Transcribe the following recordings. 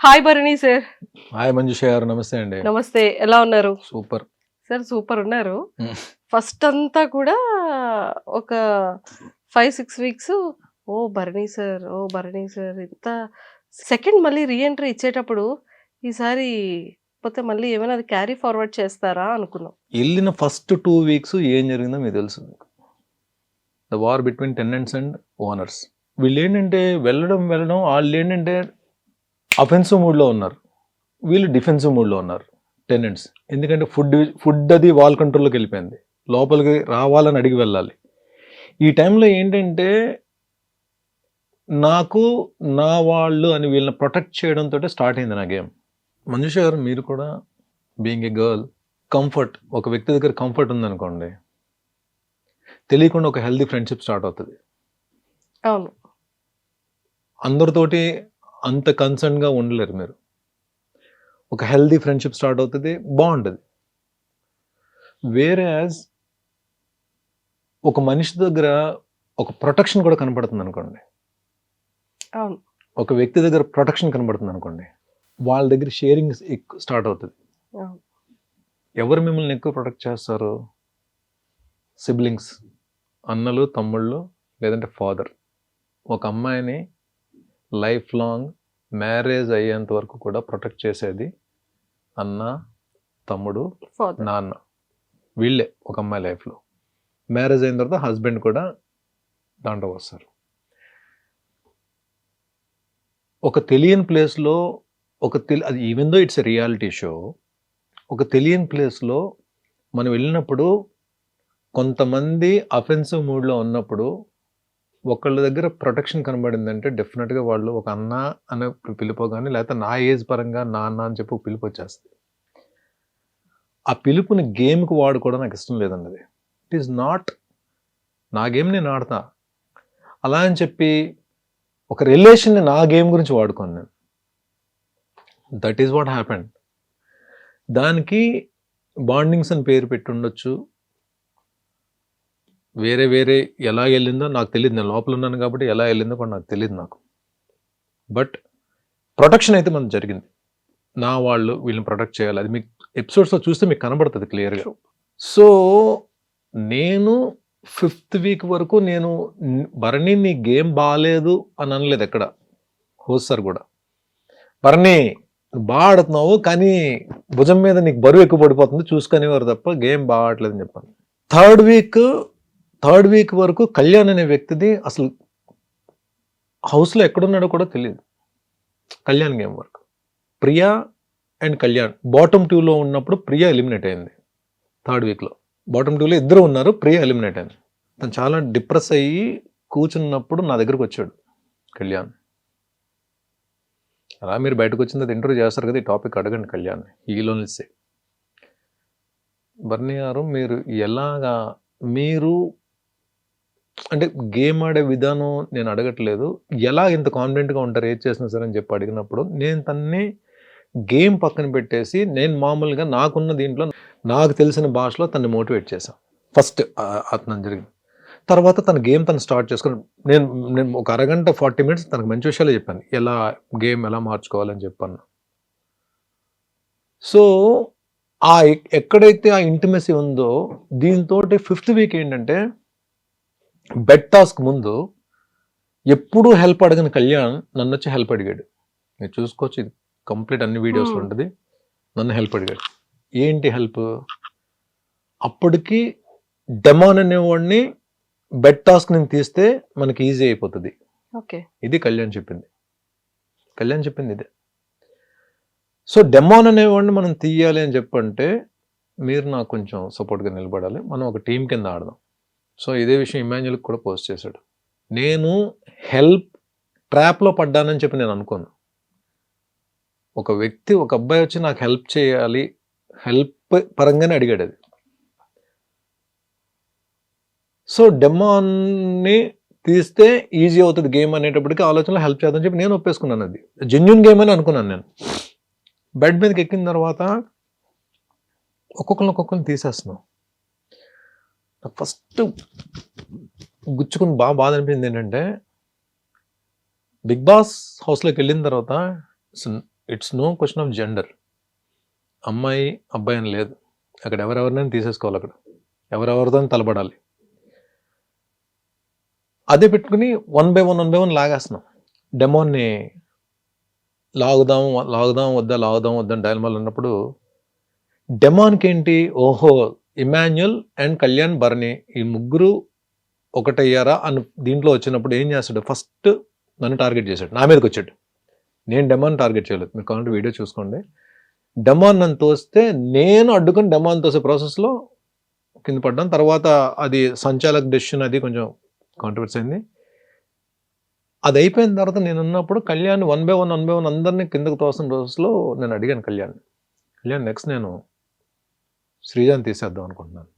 Hi Bharani sir. Hi Manjusha గారు, నమస్తే అండి. నమస్తే, ఎలా ఉన్నారు? సూపర్ సార్ సూపర్ ఉన్నారు. ఫస్ట్ అంతా కూడా ఒక 5-6 వీక్స్ ఓ భరణి సార్, ఓ భరణి సార్ ఇంత సెకండ్ మళ్ళీ రీఎంట్రీ ఇచ్చేటప్పుడు ఈసారి పోతే మళ్ళీ ఏమైనా అది క్యారీ ఫార్వర్డ్ చేస్తారా అనుకున్నాం. వెళ్ళిన ఫస్ట్ 2 వీక్స్ ఏం జరిగిందో మీకు తెలుసు. The war between tenants and owners. వీళ్ళు ఏంటంటే వెళ్ళడం వాళ్ళు ఏంటంటే అఫెన్సివ్ మూడ్లో ఉన్నారు, వీళ్ళు డిఫెన్సివ్ మూడ్లో ఉన్నారు టెనెంట్స్. ఎందుకంటే ఫుడ్ అది వాల్ కంట్రోల్లోకి వెళ్ళిపోయింది, లోపలికి రావాలని అడిగి వెళ్ళాలి. ఈ టైంలో ఏంటంటే నాకు నా వాళ్ళు అని వీళ్ళని ప్రొటెక్ట్ చేయడంతో స్టార్ట్ అయింది నా గేమ్. మంజుష గారు, మీరు కూడా బీయింగ్ ఏ గర్ల్, కంఫర్ట్, ఒక వ్యక్తి దగ్గర కంఫర్ట్ ఉందనుకోండి, తెలియకుండా ఒక హెల్దీ ఫ్రెండ్షిప్ స్టార్ట్ అవుతుంది. అవును, అందరితోటి అంత కన్సర్న్గా ఉండలేరు మీరు. ఒక హెల్దీ ఫ్రెండ్షిప్ స్టార్ట్ అవుతుంది, బాగుంటుంది. వేరే ఒక మనిషి దగ్గర ఒక ప్రొటెక్షన్ కూడా కనపడుతుంది అనుకోండి, అవును, ఒక వ్యక్తి దగ్గర ప్రొటెక్షన్ కనబడుతుంది అనుకోండి, వాళ్ళ దగ్గర షేరింగ్ ఎక్కువ స్టార్ట్ అవుతుంది. అవును. ఎవరు మిమ్మల్ని ఎక్కువ ప్రొటెక్ట్ చేస్తారు? సిబ్లింగ్స్, అన్నలు, తమ్ముళ్ళు, లేదంటే ఫాదర్. ఒక అమ్మాయిని లైఫ్ లాంగ్ మ్యారేజ్ అయ్యేంత వరకు కూడా ప్రొటెక్ట్ చేసేది అన్న, తమ్ముడు, Father. నాన్న. వీళ్ళే ఒక అమ్మాయి లైఫ్లో. మ్యారేజ్ అయిన తర్వాత హస్బెండ్ కూడా దాంట్లో వస్తారు. ఒక తెలియని ప్లేస్లో అది even though it's a reality show, ఒక తెలియని ప్లేస్లో మనం వెళ్ళినప్పుడు కొంతమంది అఫెన్సివ్ మూడ్లో ఉన్నప్పుడు ఒకళ్ళ దగ్గర ప్రొటెక్షన్ కనబడిందంటే డెఫినెట్గా వాళ్ళు ఒక అన్న అనే పిలుపు కానీ, లేకపోతే నా ఏజ్ పరంగా నాన్న అని చెప్పి ఒక పిలుపు వచ్చేస్తుంది. ఆ పిలుపుని గేమ్కి వాడుకోవడం నాకు ఇష్టం లేదండి. అది ఇట్ ఈస్ నాట్ నా గేమ్, నేను ఆడతా. అలా అని చెప్పి ఒక రిలేషన్ని నా గేమ్ గురించి వాడుకోను నేను. That is what happened. దానికి బాండింగ్స్ అని పేరు పెట్టి ఉండొచ్చు, వేరే ఎలా వెళ్ళిందో నాకు తెలియదు. నేను లోపల ఉన్నాను కాబట్టి ఎలా వెళ్ళిందో కూడా నాకు తెలియదు నాకు. బట్ ప్రొటెక్షన్ అయితే మనకు జరిగింది. నా వాళ్ళు వీళ్ళని ప్రొటెక్ట్ చేయాలి, అది మీకు ఎపిసోడ్స్లో చూస్తే మీకు కనబడుతుంది క్లియర్గా. సో నేను 5th వీక్ వరకు నేను భరణి నీ గేమ్ బాగాలేదు అని అనలేదు ఎక్కడ. హోస్ట్ సార్ కూడా, భరణి బాగా ఆడుతున్నావు కానీ భుజం మీద నీకు బరువు ఎక్కువ పడిపోతుంది చూసుకునేవారు తప్ప గేమ్ బాగా ఆడలేదని చెప్పాను. థర్డ్ వీక్ వరకు కళ్యాణ్ అనే వ్యక్తిది అసలు హౌస్లో ఎక్కడున్నాడో కూడా తెలియదు. కళ్యాణ్ గేమ్ వరకు ప్రియా అండ్ కళ్యాణ్ బాటమ్ 2లో ఉన్నప్పుడు ప్రియా ఎలిమినేట్ అయింది. 3rd వీక్లో బాటమ్ 2లో ఇద్దరు ఉన్నారు, ప్రియా ఎలిమినేట్ అయింది. తను చాలా డిప్రెస్ అయ్యి కూర్చున్నప్పుడు నా దగ్గరకు వచ్చాడు కళ్యాణ్. అలా మీరు బయటకు వచ్చిన తర్వాత ఇంటర్వ్యూ చేస్తారు కదా, ఈ టాపిక్ అడగండి కళ్యాణ్. ఈలోనిసే భరణి గారు, మీరు అంటే గేమ్ ఆడే విధానం నేను అడగట్లేదు, ఎలా ఇంత కాన్ఫిడెంట్గా ఉంటారు ఏది చేసినా సరే అని చెప్పి అడిగినప్పుడు నేను తన్ని గేమ్ పక్కన పెట్టేసి నేను మామూలుగా నాకున్న దీంట్లో నాకు తెలిసిన భాషలో తన్ని మోటివేట్ చేశాను. ఫస్ట్ అతను జరిగింది. తర్వాత తన గేమ్ తను స్టార్ట్ చేసుకుని నేను ఒక అరగంట 40 minutes తనకు మంచి విషయాలు చెప్పాను, గేమ్ ఎలా మార్చుకోవాలని చెప్పాను. సో ఎక్కడైతే ఆ ఇంటిమసీ ఉందో దీంతో 5th వీక్ ఏంటంటే బెడ్ టాస్క్ ముందు ఎప్పుడూ హెల్ప్ అడగని కళ్యాణ్ నన్ను వచ్చి హెల్ప్ అడిగాడు. మీరు చూసుకోవచ్చు, ఇది కంప్లీట్ అన్ని వీడియోస్లో ఉంటుంది. నన్ను హెల్ప్ అడిగాడు. ఏంటి హెల్ప్? అప్పటికి డెమాన్ అనేవాడిని బెడ్ టాస్క్ నేను తీస్తే మనకి ఈజీ అయిపోతుంది. ఇది కళ్యాణ్ చెప్పింది ఇదే. సో డెమాన్ అనేవాడిని మనం తీయాలి అని చెప్పంటే మీరు నాకు కొంచెం సపోర్ట్గా నిలబడాలి, మనం ఒక టీం కింద ఆడదాం. సో ఇదే విషయం ఇమాన్యుల్కి కూడా పోస్ట్ చేశాడు. నేను హెల్ప్ ట్రాప్లో పడ్డానని చెప్పి నేను అనుకోను. ఒక అబ్బాయి వచ్చి నాకు హెల్ప్ చేయాలి, హెల్ప్ పరంగానే అడిగాడు అది. సో డెమాన్ని తీస్తే ఈజీ అవుతుంది గేమ్ అనేటప్పటికీ ఆలోచనలో హెల్ప్ చేద్దామని చెప్పి నేను ఒప్పేసుకున్నాను. అది జెన్యూన్ గేమ్ అని అనుకున్నాను నేను. బెడ్ మీదకి ఎక్కిన తర్వాత ఒక్కొక్కరిని తీసేస్తున్నాం. ఫస్ట్ గుచ్చుకుని బాధ అనిపించింది ఏంటంటే, బిగ్ బాస్ హౌస్లోకి వెళ్ళిన తర్వాత it's no question of gender. అమ్మాయి అబ్బాయి అని లేదు. అక్కడ ఎవరెవరినైనా తీసేసుకోవాలి. అక్కడ ఎవరెవరితో తలపడాలి. అదే పెట్టుకుని 1 by 1 లాగేస్తున్నాం. డెమోన్ని లాగుదాం వద్దా అని డైలమాలో ఉన్నప్పుడు డెమాన్కి ఏంటి, ఓహో ఇమాన్యుయల్ అండ్ కళ్యాణ్ భరణి ఈ ముగ్గురు ఒకటయ్యారా అని దీంట్లో వచ్చినప్పుడు ఏం చేస్తాడు, ఫస్ట్ నన్ను టార్గెట్ చేశాడు, నా మీదకి వచ్చాడు. నేను డెమాన్ టార్గెట్ చేయలేదు, మీరు కావాలంటే వీడియో చూసుకోండి. డెమాన్ నన్ను తోస్తే నేను అడ్డుకొని డెమాన్ తోసే ప్రాసెస్లో కింద పడ్డాను. తర్వాత అది సంచాలక్ డెసిషన్, అది కొంచెం కాంట్రవర్సీ అయింది. అది అయిపోయిన తర్వాత నేను ఉన్నప్పుడు కళ్యాణ్ 1 by 1 అందరినీ కిందకు తోసిన రోజులో నేను అడిగాను కళ్యాణ్ నెక్స్ట్ నేను శ్రీజాని తీసేద్దాం అనుకుంటున్నాను.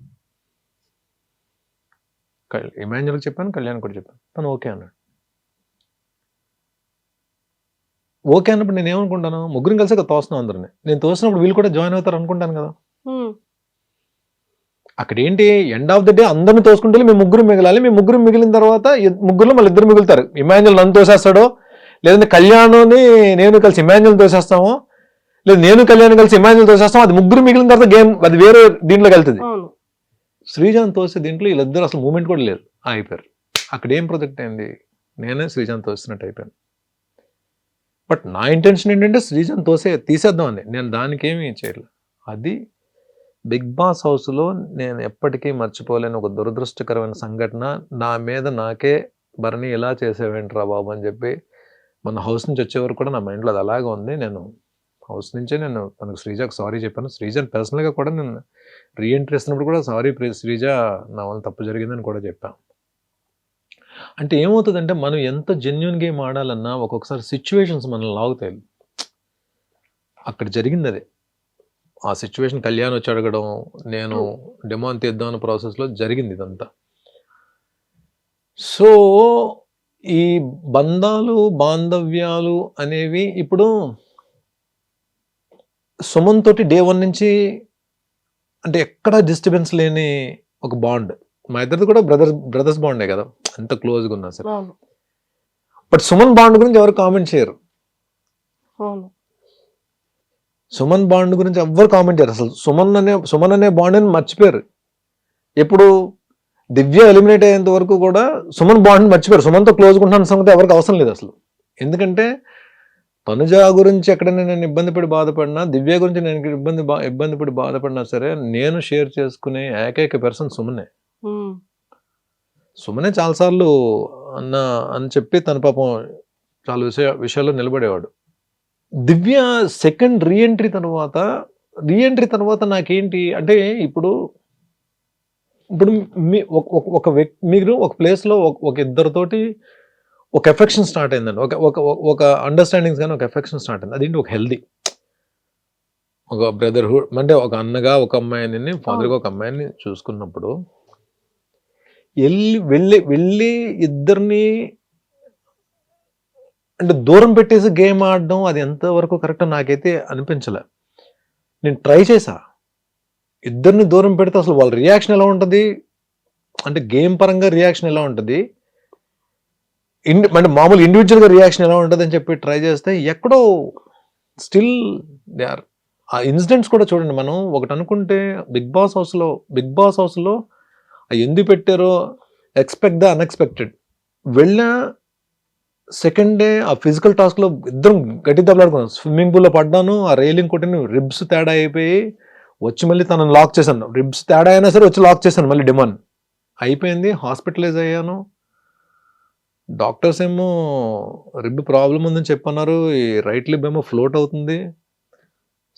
ఇమాన్యుయల్కి చెప్పాను, కళ్యాణ్ కూడా చెప్పాను. తను ఓకే అన్నాడు. ఓకే అన్నప్పుడు నేను ఏమనుకుంటాను, ముగ్గురం కలిసి తోస్తున్నాం అందరినీ. నేను తోసినప్పుడు వీళ్ళు కూడా జాయిన్ అవుతారు అనుకుంటాను కదా. అక్కడ ఏంటి, ఎండ్ ఆఫ్ ద డే అందరిని తోసుకుంటే మేము ముగ్గురు మిగలాలి. మేము ముగ్గురు మిగిలిన తర్వాత ముగ్గురులో మళ్ళీ ఇద్దరు మిగులుతారు. ఇమాన్యుయల్ నన్ను తోసేస్తాడో, లేదంటే కళ్యాణ్ని నేను కలిసి ఇమాన్యుయల్ తోసేస్తామో, లేదు నేను కళ్యాణ్ కలిసి ఇమాన్యుయల్ తోసేస్తాం. అది ముగ్గురు మిగిలిన తర్వాత గేమ్ అది వేరే దీంట్లోకి వెళ్తుంది. శ్రీజాన్ తోసే దీంట్లో వీళ్ళిద్దరు అసలు మూమెంట్ కూడా లేదు, అయిపోయారు. అక్కడ ఏం ప్రొజెక్ట్ అయింది, నేనే శ్రీజాన్ తోసినట్టు అయిపోయాను. బట్ నా ఇంటెన్షన్ ఏంటంటే శ్రీజాన్ తీసేద్దామని, నేను దానికి ఏమీ చేయలేదు. అది బిగ్ బాస్ హౌస్లో నేను ఎప్పటికీ మర్చిపోలేని ఒక దురదృష్టకరమైన సంఘటన. నా మీద నాకే భరణి ఇలా చేసేవేంట్రా బాబు అని చెప్పి మన హౌస్ నుంచి వచ్చేవారు కూడా నా మైండ్లో అది అలాగే ఉంది. నేను హౌస్ నుంచే నేను తనకు శ్రీజాకు సారీ చెప్పాను. శ్రీజాని పర్సనల్గా కూడా నేను రీఎంట్రీ ఇస్తున్నప్పుడు కూడా సారీ శ్రీజ, నా వల్ల తప్పు జరిగిందని కూడా చెప్పాను. అంటే ఏమవుతుందంటే మనం ఎంత జెన్యున్ గేమ్ ఆడాలన్నా ఒక్కొక్కసారి సిచ్యువేషన్స్ మనల్ని లాగుతాయి. అక్కడ జరిగింది అదే. ఆ సిచ్యువేషన్ కళ్యాణ్ వచ్చి అడగడం, నేను డెమాన్ తీద్దాం అన్న ప్రాసెస్లో జరిగింది ఇదంతా. సో ఈ బంధాలు బాంధవ్యాలు అనేవి ఇప్పుడు సుమన్ తోటి డే 1 నుంచి అంటే ఎక్కడ డిస్టర్బెన్స్ లేని ఒక బాండ్. మా ఇద్దరిది కూడా బ్రదర్స్ బాండే కదా, ఎంత క్లోజ్గా ఉన్నా సరే. బట్ సుమన్ బాండ్ గురించి ఎవరు కామెంట్ చేయరు. సుమన్ బాండ్ గురించి ఎవ్వరు కామెంట్ చేయరు అసలు. సుమన్ అనే బాండ్ అని మర్చిపోయారు. ఎప్పుడు దివ్య ఎలిమినేట్ అయ్యేంత వరకు కూడా సుమన్ బాండ్ మర్చిపోయారు. సుమన్తో క్లోజ్గా ఉంటున్న సంగతి ఎవరికి అవసరం లేదు అసలు. ఎందుకంటే తనుజ గురించి ఎక్కడైనా నేను ఇబ్బంది పడి బాధపడినా, దివ్య గురించి నేను ఇబ్బంది పడి బాధపడినా సరే, నేను షేర్ చేసుకునే ఏకైక పర్సన్ సుమనే. సుమనే చాలాసార్లు అని చెప్పి తన పాపం చాలా విషయాల్లో నిలబడేవాడు. దివ్య సెకండ్ రీఎంట్రీ తర్వాత నాకేంటి అంటే, ఇప్పుడు ఒక వ్యక్తి మీరు ఒక ప్లేస్లో ఒక ఇద్దరితోటి ఒక ఎఫెక్షన్ స్టార్ట్ అయిందండి. ఒక అండర్స్టాండింగ్స్ కానీ ఒక ఎఫెక్షన్ స్టార్ట్ అయింది. అదేంటి ఒక హెల్దీ ఒక బ్రదర్హుడ్, అంటే ఒక అన్నగా ఒక అమ్మాయిని, ఫాదర్గా ఒక అమ్మాయిని చూసుకున్నప్పుడు వెళ్ళి ఇద్దరిని అంటే దూరం పెట్టేసి గేమ్ ఆడడం అది ఎంతవరకు కరెక్ట్ నాకైతే అనిపించలే. నేను ట్రై చేశా, ఇద్దరిని దూరం పెడితే అసలు వాళ్ళ రియాక్షన్ ఎలా ఉంటుంది, అంటే గేమ్ పరంగా రియాక్షన్ ఎలా ఉంటుంది, అంటే మామూలు ఇండివిజువల్గా రియాక్షన్ ఎలా ఉంటుంది అని చెప్పి ట్రై చేస్తే ఎక్కడో స్టిల్ దే ఆర్. ఆ ఇన్సిడెంట్స్ కూడా చూడండి, మనం ఒకటి అనుకుంటే బిగ్ బాస్ హౌస్లో ఎందుకు పెట్టారో, ఎక్స్పెక్ట్ ద అన్ఎక్స్పెక్టెడ్. వెళ్ళిన సెకండ్ డే ఆ ఫిజికల్ టాస్క్లో ఇద్దరం గట్టి దెబ్బలాడుకున్నాం. స్విమ్మింగ్ పూల్లో పడ్డాను, ఆ రైలింగ్ కొట్టిన రిబ్స్ తేడా అయిపోయి వచ్చి మళ్ళీ తనను లాక్ చేశాను. రిబ్స్ తేడా అయినా సరే వచ్చి లాక్ చేశాను మళ్ళీ. డిమాండ్ అయిపోయింది, హాస్పిటలైజ్ అయ్యాను. డాక్టర్స్ ఏమో రిబ్ ప్రాబ్లం ఉందని చెప్పన్నారు, ఈ రైట్ లిబ్ ఏమో ఫ్లోట్ అవుతుంది.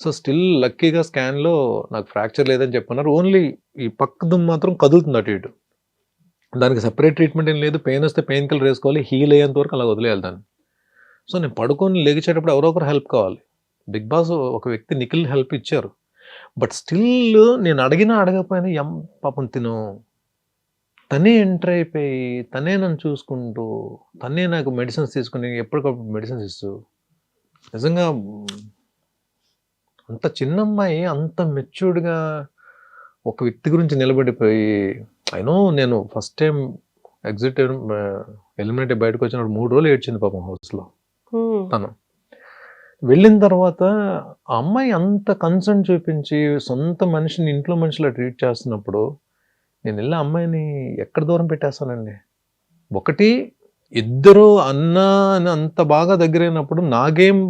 సో స్టిల్ లక్కీగా స్కాన్లో నాకు ఫ్రాక్చర్ లేదని చెప్పన్నారు. ఓన్లీ ఈ పక్క దుమ్ము మాత్రం కదులుతుంది అటు ఇటు. దానికి సపరేట్ ట్రీట్మెంట్ ఏం లేదు. పెయిన్ వస్తే పెయిన్ కిల్లర్ వేసుకోవాలి, హీల్ అయ్యేంత వరకు అలా వదిలేయాలి దాన్ని. సో నేను పడుకొని లెగిచేటప్పుడు ఎవరో ఒకరు హెల్ప్ కావాలి. బిగ్ బాస్ ఒక వ్యక్తి నిఖిల్ హెల్ప్ ఇచ్చారు. బట్ స్టిల్ నేను అడగకపోయినా పాపం తనే ఎంటర్ అయిపోయి, తనే నన్ను చూసుకుంటూ, తనే నాకు మెడిసిన్స్ తీసుకుని ఎప్పటికప్పుడు మెడిసిన్స్ ఇస్తూ, నిజంగా అంత చిన్న అమ్మాయి అంత మెచ్యూర్డ్గా ఒక వ్యక్తి గురించి నిలబడిపోయి, అయినో నేను ఫస్ట్ టైం ఎగ్జిట్ ఎలిమినేట్ బయటకు వచ్చినప్పుడు 3 రోజులు ఏడ్చింది పాపం హౌస్లో తను. వెళ్ళిన తర్వాత ఆ అమ్మాయి అంత కన్సర్న్ చూపించి సొంత మనిషిని ఇంట్లో మనిషిలా ట్రీట్ చేస్తున్నప్పుడు నేను వెళ్ళి ఆ అమ్మాయిని ఎక్కడ దూరం పెట్టేస్తానండి. ఒకటి ఇద్దరు అన్న అని అంత బాగా దగ్గరైనప్పుడు నా గేమ్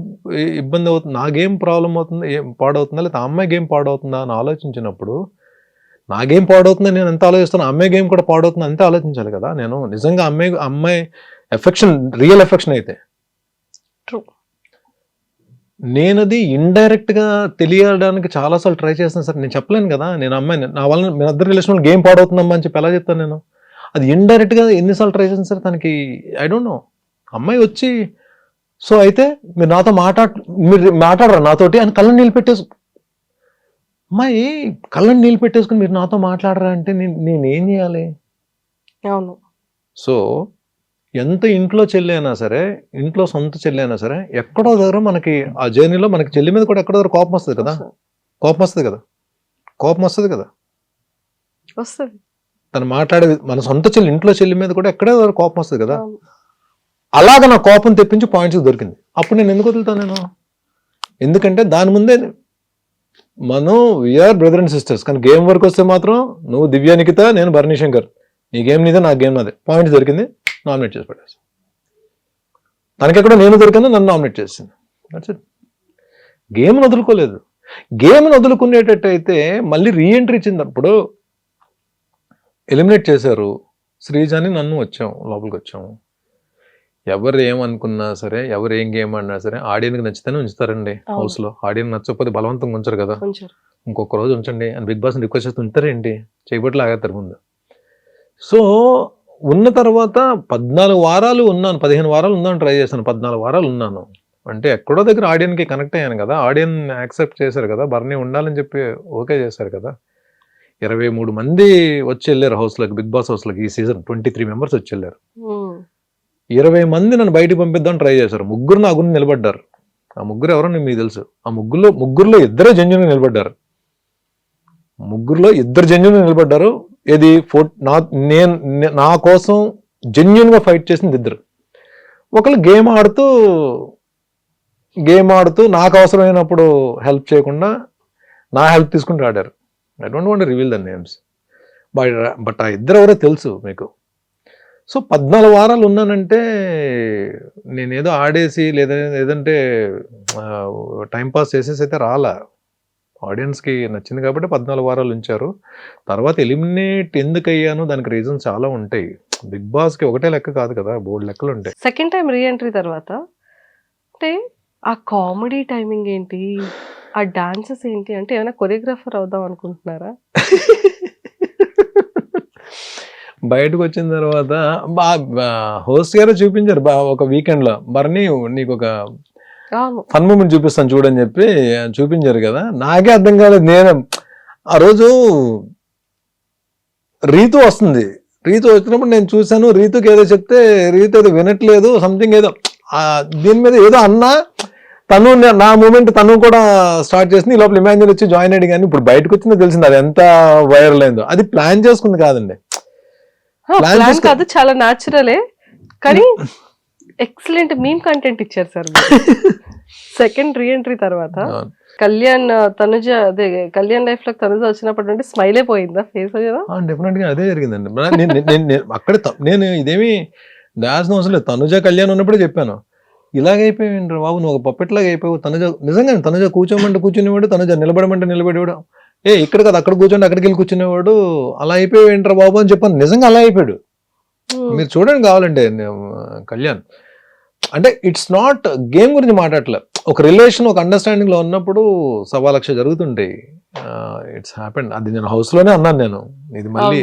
ఇబ్బంది అవుతుంది, నా గేమ్ ప్రాబ్లం అవుతుంది, పాడవుతుందా, లేదా ఆ అమ్మాయి గేమ్ పాడవుతుందా అని ఆలోచించినప్పుడు నా గేమ్ పాడవుతుందని నేను ఎంత ఆలోచిస్తాను, అమ్మాయి గేమ్ కూడా పాడవుతుంది అంతే ఆలోచించాలి కదా. నేను నిజంగా అమ్మాయి ఎఫెక్షన్ రియల్ ఎఫెక్షన్ అయితే నేనది ఇండైరెక్ట్గా తెలియడానికి చాలాసార్లు ట్రై చేస్తాను సార్. నేను చెప్పలేను కదా నేను అమ్మాయిని నా వల్ల మీ ఇద్దరు రిలేషన్ గేమ్ పాడవుతుందమ్మా అని చెప్పి ఎలా చెప్తాను నేను. అది ఇండైరెక్ట్గా ఎన్నిసార్లు ట్రై చేస్తాను సార్ తనకి. I don't know. అమ్మాయి వచ్చి సో అయితే మీరు నాతో మీరు మాట్లాడరా నాతోటి అని కళ్ళని నీళ్ళు పెట్టేసు, అమ్మాయి కళ్ళని నీళ్ళు పెట్టేసుకుని మీరు నాతో మాట్లాడరా అంటే నేనేం చేయాలి. అవును. సో ఎంత ఇంట్లో చెల్లి అయినా సరే, ఇంట్లో సొంత చెల్లి అయినా సరే, ఎక్కడో దగ్గర మనకి ఆ జర్నీలో మనకి చెల్లి మీద కూడా ఎక్కడో దగ్గర కోపం వస్తుంది కదా. కోపం వస్తుంది కదా. తను మాట్లాడే మన సొంత చెల్లి ఇంట్లో చెల్లి మీద కూడా ఎక్కడో దగ్గర కోపం వస్తుంది కదా. అలాగ నా కోపం తెప్పించి పాయింట్స్ దొరికింది. అప్పుడు నేను ఎందుకు వదులుతాను నేను? ఎందుకంటే దాని ముందే మనం వీఆర్ బ్రదర్ అండ్ సిస్టర్స్. కానీ గేమ్ వరకు వస్తే మాత్రం నువ్వు దివ్య నిఖిత, నేను భరణి శంకర్, నీ గేమ్ నీదే నా గేమ్ నాదే. పాయింట్స్ దొరికింది, నామినేట్ చేసి పడేస్తాను. తనకెక్కడ నేను దొరికిందో నన్ను నామినేట్ చేసింది. That's it. గేమ్ను వదులుకోలేదు. గేమ్ను వదులుకునేటట్టయితే మళ్ళీ రీఎంట్రీ ఇచ్చినప్పుడు ఎలిమినేట్ చేశారు శ్రీజాని, నన్ను లోపలికి వచ్చాము. ఎవరు ఏమనుకున్నా సరే, ఎవరు ఏం గేమ్ ఆడినా సరే ఆడియన్కి నచ్చితేనే ఉంచుతారండి హౌస్లో. ఆడియన్ నచ్చకపోతే బలవంతంగా ఉంచరు కదా. ఇంకొక రోజు ఉంచండి అని బిగ్ బాస్ని రిక్వెస్ట్ చేస్తే ఉంచుతారేంటి? చేయబట్టి ఆగేస్తారు ముందు. సో ఉన్న తర్వాత 14 వారాలు ఉన్నాను, 15 వారాలు ఉన్నాను, ట్రై చేశాను. 14 వారాలు ఉన్నాను అంటే ఎక్కడో దగ్గర ఆడియన్కి కనెక్ట్ అయ్యాను కదా. ఆడియన్ యాక్సెప్ట్ చేశారు కదా, బర్నీ ఉండాలని చెప్పి ఓకే చేశారు కదా. 23 మంది వచ్చి వెళ్ళారు హౌస్లోకి, బిగ్ బాస్ హౌస్లోకి. ఈ సీజన్ 23 మెంబర్స్ వచ్చి వెళ్ళారు. 20 మంది నన్ను బయటకు పంపిద్దాం ట్రై చేశారు. 3 నా గురించి నిలబడ్డారు. ఆ 3 ఎవరో మీకు తెలుసు. ఆ ముగ్గురులో ఇద్దరే జెన్యూన్గా నిలబడ్డారు. 3లో 2 జెన్యూన్గా నిలబడ్డారు. ఇది నా కోసం జెన్యూన్గా ఫైట్ చేసింది 2. ఒకళ్ళు గేమ్ ఆడుతూ నాకు అవసరమైనప్పుడు హెల్ప్ చేయకుండా నా హెల్ప్ తీసుకుంటూ ఆడారు. I don't want to reveal the names, but ఆ 2 ఎవరో తెలుసు మీకు. సో 14 వారాలు ఉన్నానంటే నేనేదో ఆడేసి లేదంటే టైంపాస్ చేసేసి అయితే రాలా. ఆడియన్స్కి నచ్చింది కాబట్టి 14 వారాలు ఉంచారు. తర్వాత ఎలిమినేట్ ఎందుకు అయ్యాను దానికి రీజన్స్ చాలా ఉంటాయి. బిగ్ బాస్కి ఒకటే లెక్క కాదు కదా, బోర్డు లెక్కలు ఉంటాయి. సెకండ్ టైం రీఎంట్రీ తర్వాత అంటే ఆ కామెడీ టైమింగ్ ఏంటి, ఆ డాన్సెస్ ఏంటి, అంటే ఏమైనా కొరియోగ్రాఫర్ అవుదాం అనుకుంటున్నారా? బయటకు వచ్చిన తర్వాత హోస్ట్ గారు చూపించారు ఒక వీకెండ్లో, బర్నీ నీకు ఒక ఫన్ మూమెంట్ చూపిస్తాను చూడని చెప్పి చూపించారు కదా. నాకే అర్థం కాలేదు. నేను ఆ రోజు రీతు వచ్చినప్పుడు నేను చూశాను. రీతుకి ఏదో చెప్తే రీతు ఏదో వినట్లేదు, సంథింగ్ ఏదో దీని మీద ఏదో అన్నా, తను నా మూమెంట్ తను కూడా స్టార్ట్ చేసింది. ఈ లోపల ఇమాజిన్ వచ్చి జాయిన్ అయ్యి. కానీ ఇప్పుడు బయటకు వచ్చిందో తెలిసింది అది ఎంత వైరల్ అయిందో. అది ప్లాన్ చేసుకుంది కాదండి, ప్లాన్ కాదు, చాలా న్యాచురలే. కానీ ఎక్సలెంట్ మీమ్ కంటెంట్ ఇచ్చారు సార్. సెకండ్ రీఎంట్రీ తర్వాత కళ్యాణ్ కళ్యాణ్ లైఫ్ లో తనుజ వచ్చినప్పటి నుండి స్మైల్ అయిపోయిందా ఫేస్? డెఫినెట్ గా అదే జరిగిందండి. అక్కడ నేను ఇదేమి దాల్సిన అవసరం లేదు. తనుజ కళ్యాణ్ ఉన్నప్పుడే చెప్పాను, ఇలాగైపోయింది బాబు, నువ్వు ఒక పప్పెట్లాగా అయిపోయావు. నిజంగా తనుజ కూర్చోమంటే కూర్చునేవాడు, తనుజ నిలబడమంటే నిలబడేవాడు. ఇక్కడ కదా అక్కడ కూర్చోండి, అక్కడికి వెళ్ళి కూర్చునేవాడు. అలా అయిపోయింటారా బాబు అని చెప్పాను. నిజంగా అలా అయిపోయాడు. మీరు చూడండి కావాలంటే కళ్యాణ్. అంటే ఇట్స్ నాట్ గేమ్ గురించి మాట్లాడలే, ఒక రిలేషన్ ఒక అండర్స్టాండింగ్ లో ఉన్నప్పుడు 1,00,000 జరుగుతుంటాయి. It's happen. అది నేను హౌస్ లోనే అన్నాను. నేను ఇది మళ్ళీ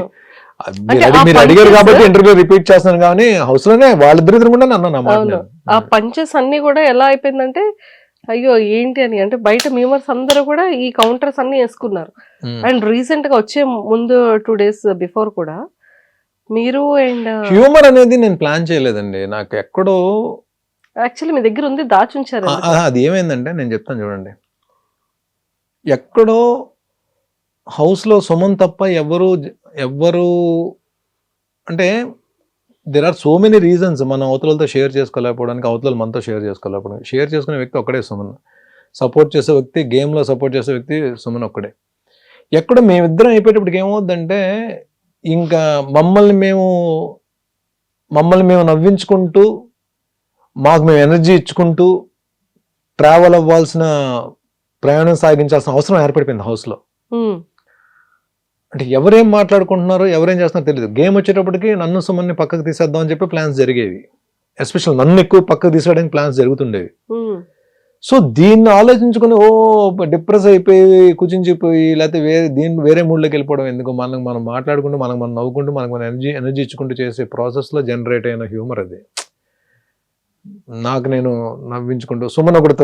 మీరు అడిగారు కాబట్టి ఇంటర్వ్యూ రిపీట్ చేస్తాను, కానీ హౌస్ లోనే వాళ్ళిద్దరు కూడా అన్నాను. ఆ పంచెస్ అన్ని కూడా ఎలా అయిపోయిందంటే అయ్యో ఏంటి అని, అంటే బయట మ్యూమర్స్ అందరూ కూడా ఈ కౌంటర్స్ అన్ని వేసుకున్నారు. అండ్ రీసెంట్ గా వచ్చే ముందు 2 days బిఫోర్ కూడా మీరు అండ్ హ్యూమర్ అనేది నేను ప్లాన్ చేయలేదండి. నాకు ఎక్కడో యాక్చువల్లీ మీ దగ్గర ఉంది, దాచుంచారు. అది ఏమైందంటే నేను చెప్తాను చూడండి. ఎక్కడో హౌస్లో సుమన్ తప్ప ఎవ్వరు అంటే there are so many reasons మనం అవతలతో షేర్ చేసుకోలేకపోవడానికి, అవతల మనతో షేర్ చేసుకోలేకపోవడానికి. షేర్ చేసుకునే వ్యక్తి ఒక్కడే సుమన్. సపోర్ట్ చేసే వ్యక్తి, గేమ్లో సపోర్ట్ చేసే వ్యక్తి సుమన్ ఒక్కడే. ఎక్కడ మేమిద్దరం అయిపోయేటప్పటికి ఏమవుద్దంటే ఇంకా మమ్మల్ని మేము నవ్వించుకుంటూ, మాకు మేము ఎనర్జీ ఇచ్చుకుంటూ ట్రావెల్ అవ్వాల్సిన, ప్రయాణం సాగించాల్సిన అవసరం ఏర్పడిపోయింది హౌస్లో. అంటే ఎవరేం మాట్లాడుకుంటున్నారో, ఎవరేం చేస్తున్నారో తెలియదు. గేమ్ వచ్చేటప్పటికి నన్ను సుమన్ని పక్కకు తీసేద్దాం అని చెప్పి ప్లాన్స్ జరిగేవి. ఎస్పెషల్ నన్ను ఎక్కువ పక్కకు తీసేయడానికి ప్లాన్స్ జరుగుతుండేవి. సో దీన్ని ఆలోచించుకుని డిప్రెస్ అయిపోయి, కుచించిపోయి, లేకపోతే వేరే మూడ్లోకి వెళ్ళిపోవడం ఎందుకు? మనం మాట్లాడుకుంటూ, మనం నవ్వుకుంటూ, మనకు ఎనర్జీ ఇచ్చుకుంటూ చేసే ప్రాసెస్లో జనరేట్ అయిన హ్యూమర్ అది. నాకు నేను నవ్వించుకుంటూ, సుమన్ ఒకటి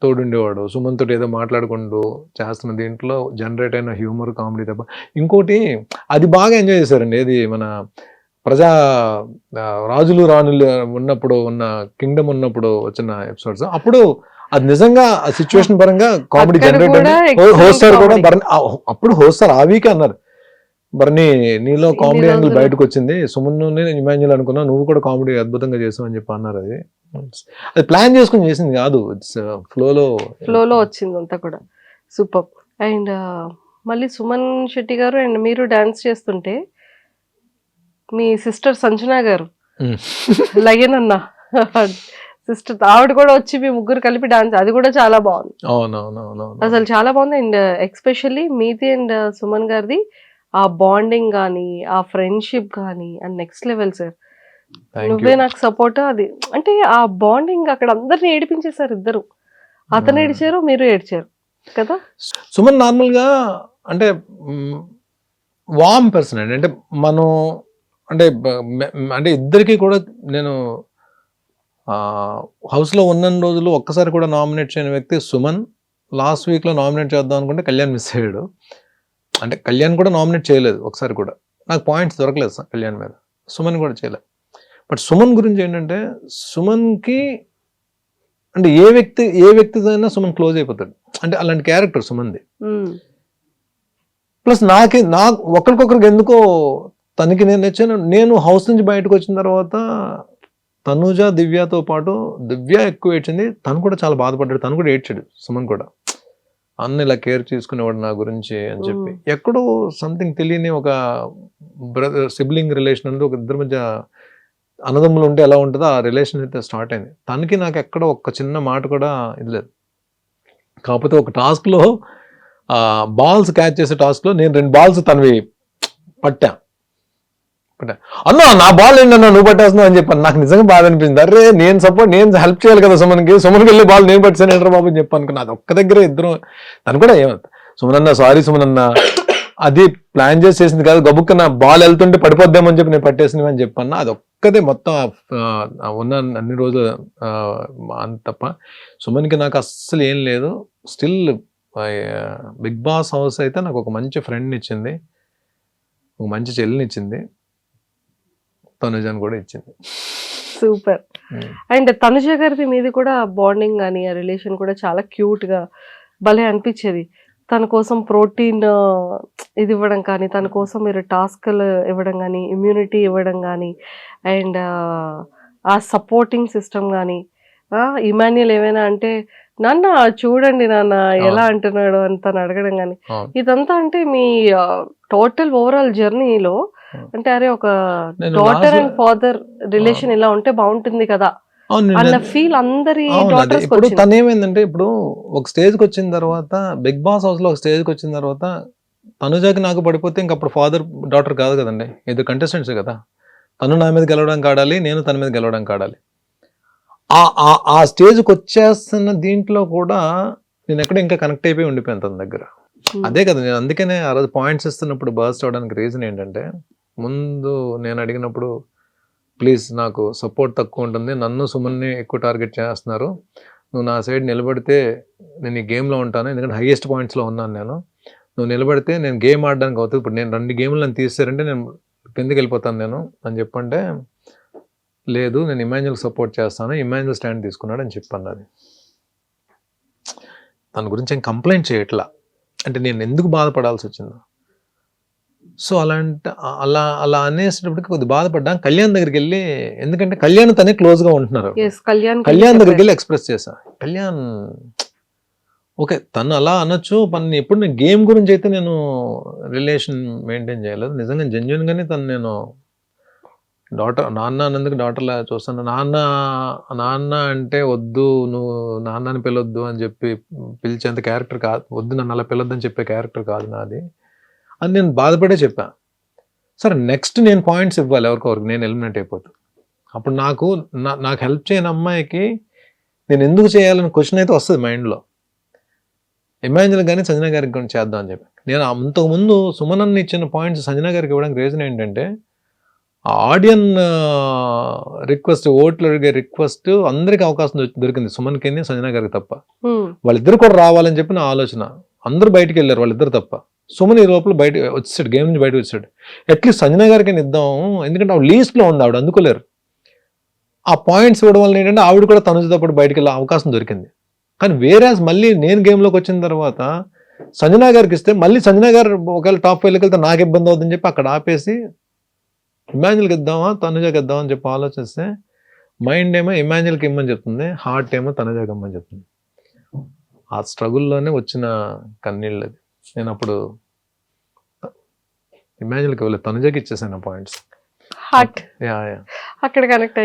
తోడుండేవాడు, సుమన్ తోటి ఏదో మాట్లాడుకుంటూ చేస్తున్న దీంట్లో జనరేట్ అయిన హ్యూమర్, కామెడీ తప్ప ఇంకోటి అది బాగా ఎంజాయ్ చేశారండి. ఏది మన రాజులు రాణులు ఉన్నప్పుడు ఉన్న కింగ్డమ్ ఉన్నప్పుడు వచ్చిన ఎపిసోడ్స్. అప్పుడు అది నిజంగా ఆ సిచ్యువేషన్ పరంగా కామెడీ జనరేట్ అయింది. హోస్ట్ సార్ కూడా అప్పుడు హోస్ట్ సార్ ఆ వీకే అన్నారు, బర్నీ నీలో కామెడీ యాంగిల్ బయటకు వచ్చింది, సుమన్ ఇమాన్యుల్ అనుకున్నా, నువ్వు కూడా కామెడీ అద్భుతంగా చేసావు అని చెప్పి అన్నారు. అది ప్లాన్ చేసుకుని చేసింది కాదు, ఇట్స్ ఫ్లోలో వచ్చింది అంతా కూడా. సూపర్. అండ్ మళ్ళీ సుమన్ శెట్టి గారు అండ్ మీరు డాన్స్ చేస్తుంటే మీ సిస్టర్ సంజన గారు లయన్ అన్న సిస్టర్, ఆవిడ కూడా వచ్చి మీ ముగ్గురు కలిపి డాన్స్, అది కూడా చాలా బాగుంది. అసలు చాలా బాగుంది. అండ్ ఎక్స్పెషల్లీ మీది అండ్ సుమన్ గారిది ఆ బాండింగ్ కానీ, ఆ ఫ్రెండ్షిప్ కానీ అండ్ నెక్స్ట్ లెవెల్ సార్. నువ్వే నాకు సపోర్ట్. అది అంటే ఆ బాండింగ్ అక్కడ అందరిని ఏడిపించేశారు ఇద్దరు. అతను ఏడిచారు, మీరు ఏడ్చారు కదా. సుమన్ నార్మల్గా అంటే వామ్ పర్సన్ అండి. అంటే మనం అంటే ఇద్దరికి కూడా నేను హౌస్లో ఉన్న రోజులు ఒక్కసారి కూడా నామినేట్ చేయని వ్యక్తి సుమన్. లాస్ట్ వీక్లో నామినేట్ చేద్దాం అనుకుంటే కళ్యాణ్ మిస్ అయ్యాడు. అంటే కళ్యాణ్ కూడా నామినేట్ చేయలేదు ఒకసారి కూడా, నాకు పాయింట్స్ దొరకలేదు కళ్యాణ్ మీద. సుమన్ కూడా చేయలేదు. బట్ సుమన్ గురించి ఏంటంటే, సుమన్కి అంటే ఏ వ్యక్తితోనైనా సుమన్ క్లోజ్ అయిపోతాడు. అంటే అలాంటి క్యారెక్టర్ సుమన్ది. ప్లస్ నాకు ఒకరికొకరికి ఎందుకో తనకి నేను నచ్చాను. నేను హౌస్ నుంచి బయటకు వచ్చిన తర్వాత తనుజ, దివ్యతో పాటు దివ్య ఎక్కువ ఏడ్చింది, తను కూడా చాలా బాధపడ్డాడు, తను కూడా ఏడ్చాడు. సుమన్ కూడా అన్న ఇలా కేర్ తీసుకునేవాడు నా గురించి అని చెప్పి. ఎక్కడో సంథింగ్ తెలియని ఒక బ్రదర్ సిబ్లింగ్ రిలేషన్ అనేది, ఒక ఇద్దరి మధ్య అన్నదమ్ములు ఉంటే ఎలా ఉంటుందో ఆ రిలేషన్ అయితే స్టార్ట్ అయింది. తనకి నాకు ఎక్కడ ఒక చిన్న మాట కూడా ఇది లేదు. కాకపోతే ఒక టాస్క్లో బాల్స్ క్యాచ్ చేసే టాస్క్లో నేను 2 బాల్స్ తనవి పట్టా. అన్నా నా బాల్ ఏంటన్నా నువ్వు పట్టేస్తున్నావు అని చెప్పాను. నాకు నిజంగా బాధ అనిపించింది. అరే నేను హెల్ప్ చేయాలి కదా సుమన్కి వెళ్ళే బాల్ నేను పట్టాను ఏంట్రా బాబు అని చెప్పాను అనుకున్నా. అది ఒక్క దగ్గర ఇద్దరు. తను కూడా ఏమవుతుంది, సుమన్ అన్న సారీ సుమన్ అన్న, అది ప్లాన్ చేసింది కాదు, గబుక్క నా బాల్ వెళ్తుంటే పడిపోద్దామని చెప్పి నేను పట్టేసినవి అని చెప్పన్నా. అది ఒక్కదే మొత్తం ఉన్న అన్ని రోజులు అంత తప్ప సుమన్కి నాకు అస్సలు ఏం లేదు. స్టిల్ బిగ్ బాస్ హౌస్ అయితే నాకు ఒక మంచి ఫ్రెండ్ని ఇచ్చింది, ఒక మంచి చెల్లిని ఇచ్చింది, తనుజని కూడా ఇచ్చింది. సూపర్. అండ్ తనుజ గారిది మీది కూడా బాండింగ్ కానీ ఆ రిలేషన్ కూడా చాలా క్యూట్ గా భలే అనిపించేది. తన కోసం ప్రోటీన్ ఇది ఇవ్వడం కానీ, తన కోసం మీరు టాస్క్లు ఇవ్వడం కానీ, ఇమ్యూనిటీ ఇవ్వడం కానీ, అండ్ ఆ సపోర్టింగ్ సిస్టమ్ కానీ. ఇమాన్యుల్ ఏమైనా అంటే నాన్న చూడండి నాన్న ఎలా అంటున్నాడు అని తను అడగడం కానీ, ఇదంతా అంటే మీ టోటల్ ఓవరాల్ జర్నీలో అంటే అరే ఒక డాటర్ అండ్ ఫాదర్ రిలేషన్ ఇలా ఉంటే బాగుంటుంది కదా అన్న ఫీల్ అందరి డాటర్స్. ఇప్పుడు తను ఏమైందంటే, ఇప్పుడు ఒక స్టేజ్కి వచ్చిన తర్వాత, బిగ్ బాస్ హౌస్ లో ఒక స్టేజ్కి వచ్చిన తర్వాత తనుజాకి నాకు పడిపోతే ఇంక అప్పుడు ఫాదర్ డాటర్ కాదు కదండి, ఇది కంటెస్టెంట్స్ కదా. తను నా మీద గెలవడానికి ఆడాలి, నేను తన మీద గెలవడానికి ఆడాలి. ఆ స్టేజ్కి వచ్చేస్తున్న దీంట్లో కూడా నేను ఎక్కడ ఇంకా కనెక్ట్ అయిపోయి ఉండిపోయాను తన దగ్గర. అదే కదా నేను అందుకనే ఆ రోజు పాయింట్స్ ఇస్తున్నప్పుడు బర్స్ట్ అవడానికి రీజన్ ఏంటంటే, ముందు నేను అడిగినప్పుడు ప్లీజ్ నాకు సపోర్ట్ తక్కువ ఉంటుంది, నన్ను సుమన్ని ఎక్కువ టార్గెట్ చేస్తున్నారు, నువ్వు నా సైడ్ నిలబడితే నేను ఈ గేమ్లో ఉంటాను, ఎందుకంటే హైయెస్ట్ పాయింట్స్లో ఉన్నాను నేను, నువ్వు నిలబడితే నేను గేమ్ ఆడడానికి అవుతుంది, ఇప్పుడు నేను 2 గేమ్లు నన్ను తీసారంటే నేను కిందకి వెళ్ళిపోతాను నేను అని చెప్పంటే, లేదు నేను ఇమాన్యుల్ సపోర్ట్ చేస్తాను, ఇమాన్యుల్ స్టాండ్ తీసుకున్నాడు అని చెప్పాను. అది తన గురించి ఏం కంప్లైంట్ చేయట్లా, అంటే నేను ఎందుకు బాధపడాల్సి వచ్చిందో. సో అలా అలా అనేసేటప్పటికి కొద్దిగా బాధపడ్డా. కళ్యాణ్ దగ్గరికి వెళ్ళి, ఎందుకంటే కళ్యాణ్ తనే క్లోజ్ గా ఉంటున్నారు. కళ్యాణ్ దగ్గరికి వెళ్ళి ఎక్స్ప్రెస్ చేశా. కళ్యాణ్ ఓకే, తను అలా అనొచ్చు, ఎప్పుడు నేను గేమ్ గురించి అయితే నేను రిలేషన్ మెయింటైన్ చేయలేదు. నిజంగా జెన్యున్ గానే తను నేను నాన్న అన్నందుకు డాటర్లా చూస్తాను. నాన్న అంటే వద్దు, నువ్వు నాన్న అని పిలవద్దు అని చెప్పి పిలిచేంత క్యారెక్టర్ కాదు, వద్దు నన్ను అలా పిలవద్దు అని చెప్పే క్యారెక్టర్ కాదు నాది అని నేను బాధపడే చెప్పా. సరే నెక్స్ట్ నేను పాయింట్స్ ఇవ్వాలి ఎవరికొరికి, నేను ఎలిమినేట్ అయిపోతాను. అప్పుడు నాకు హెల్ప్ చేయని అమ్మాయికి నేను ఎందుకు చేయాలని క్వశ్చన్ అయితే వస్తుంది మైండ్లో. ఇమాజిన్ కానీ సంజన గారికి కూడా చేద్దాం అని చెప్పి నేను అంతకుముందు సుమనన్ని ఇచ్చిన పాయింట్స్ సంజన గారికి ఇవ్వడానికి రీజన్ ఏంటంటే, ఆడియన్ రిక్వెస్ట్, ఓట్లు అడిగే రిక్వెస్ట్ అందరికి అవకాశం దొరికింది, సుమన్కి సంజన గారికి తప్ప. వాళ్ళిద్దరు కూడా రావాలని చెప్పి నా ఆలోచన. అందరూ బయటికి వెళ్ళారు వాళ్ళిద్దరు తప్ప. సుమన్ ఈ లోపల బయట వచ్చాడు, గేమ్ నుంచి బయట వచ్చాడు. అట్లీస్ట్ సంజన గారికి ఇద్దాం, ఎందుకంటే ఆవిడ లీస్ట్లో ఉంది, ఆవిడ అందుకోలేరు. ఆ పాయింట్స్ ఇవ్వడం వల్ల ఏంటంటే ఆవిడ కూడా తనుజతో పాటు బయటికి వెళ్ళే అవకాశం దొరికింది. కానీ వేరేస్ మళ్ళీ నేను గేమ్లోకి వచ్చిన తర్వాత సంజన గారికి ఇస్తే మళ్ళీ సంజన గారు ఒకవేళ టాప్ 5లోకి వెళ్తే నాకు ఇబ్బంది అవుతుందని చెప్పి అక్కడ ఆపేసి ఇమాన్యుల్కి ఇద్దామా తనుజకి ఇద్దామా అని చెప్పి ఆలోచిస్తే మైండ్ ఏమో ఇమాన్యుల్కి ఇమ్మని చెప్తుంది, హార్ట్ ఏమో తనుజకి ఇమ్మని చెప్తుంది. ఆ స్ట్రగుల్లోనే వచ్చిన కన్నీళ్ళు అది. నేను అప్పుడు ఇమాన్యుల్కి ఇవ్వలేదు, తనుజకి ఇచ్చేసాను పాయింట్స్.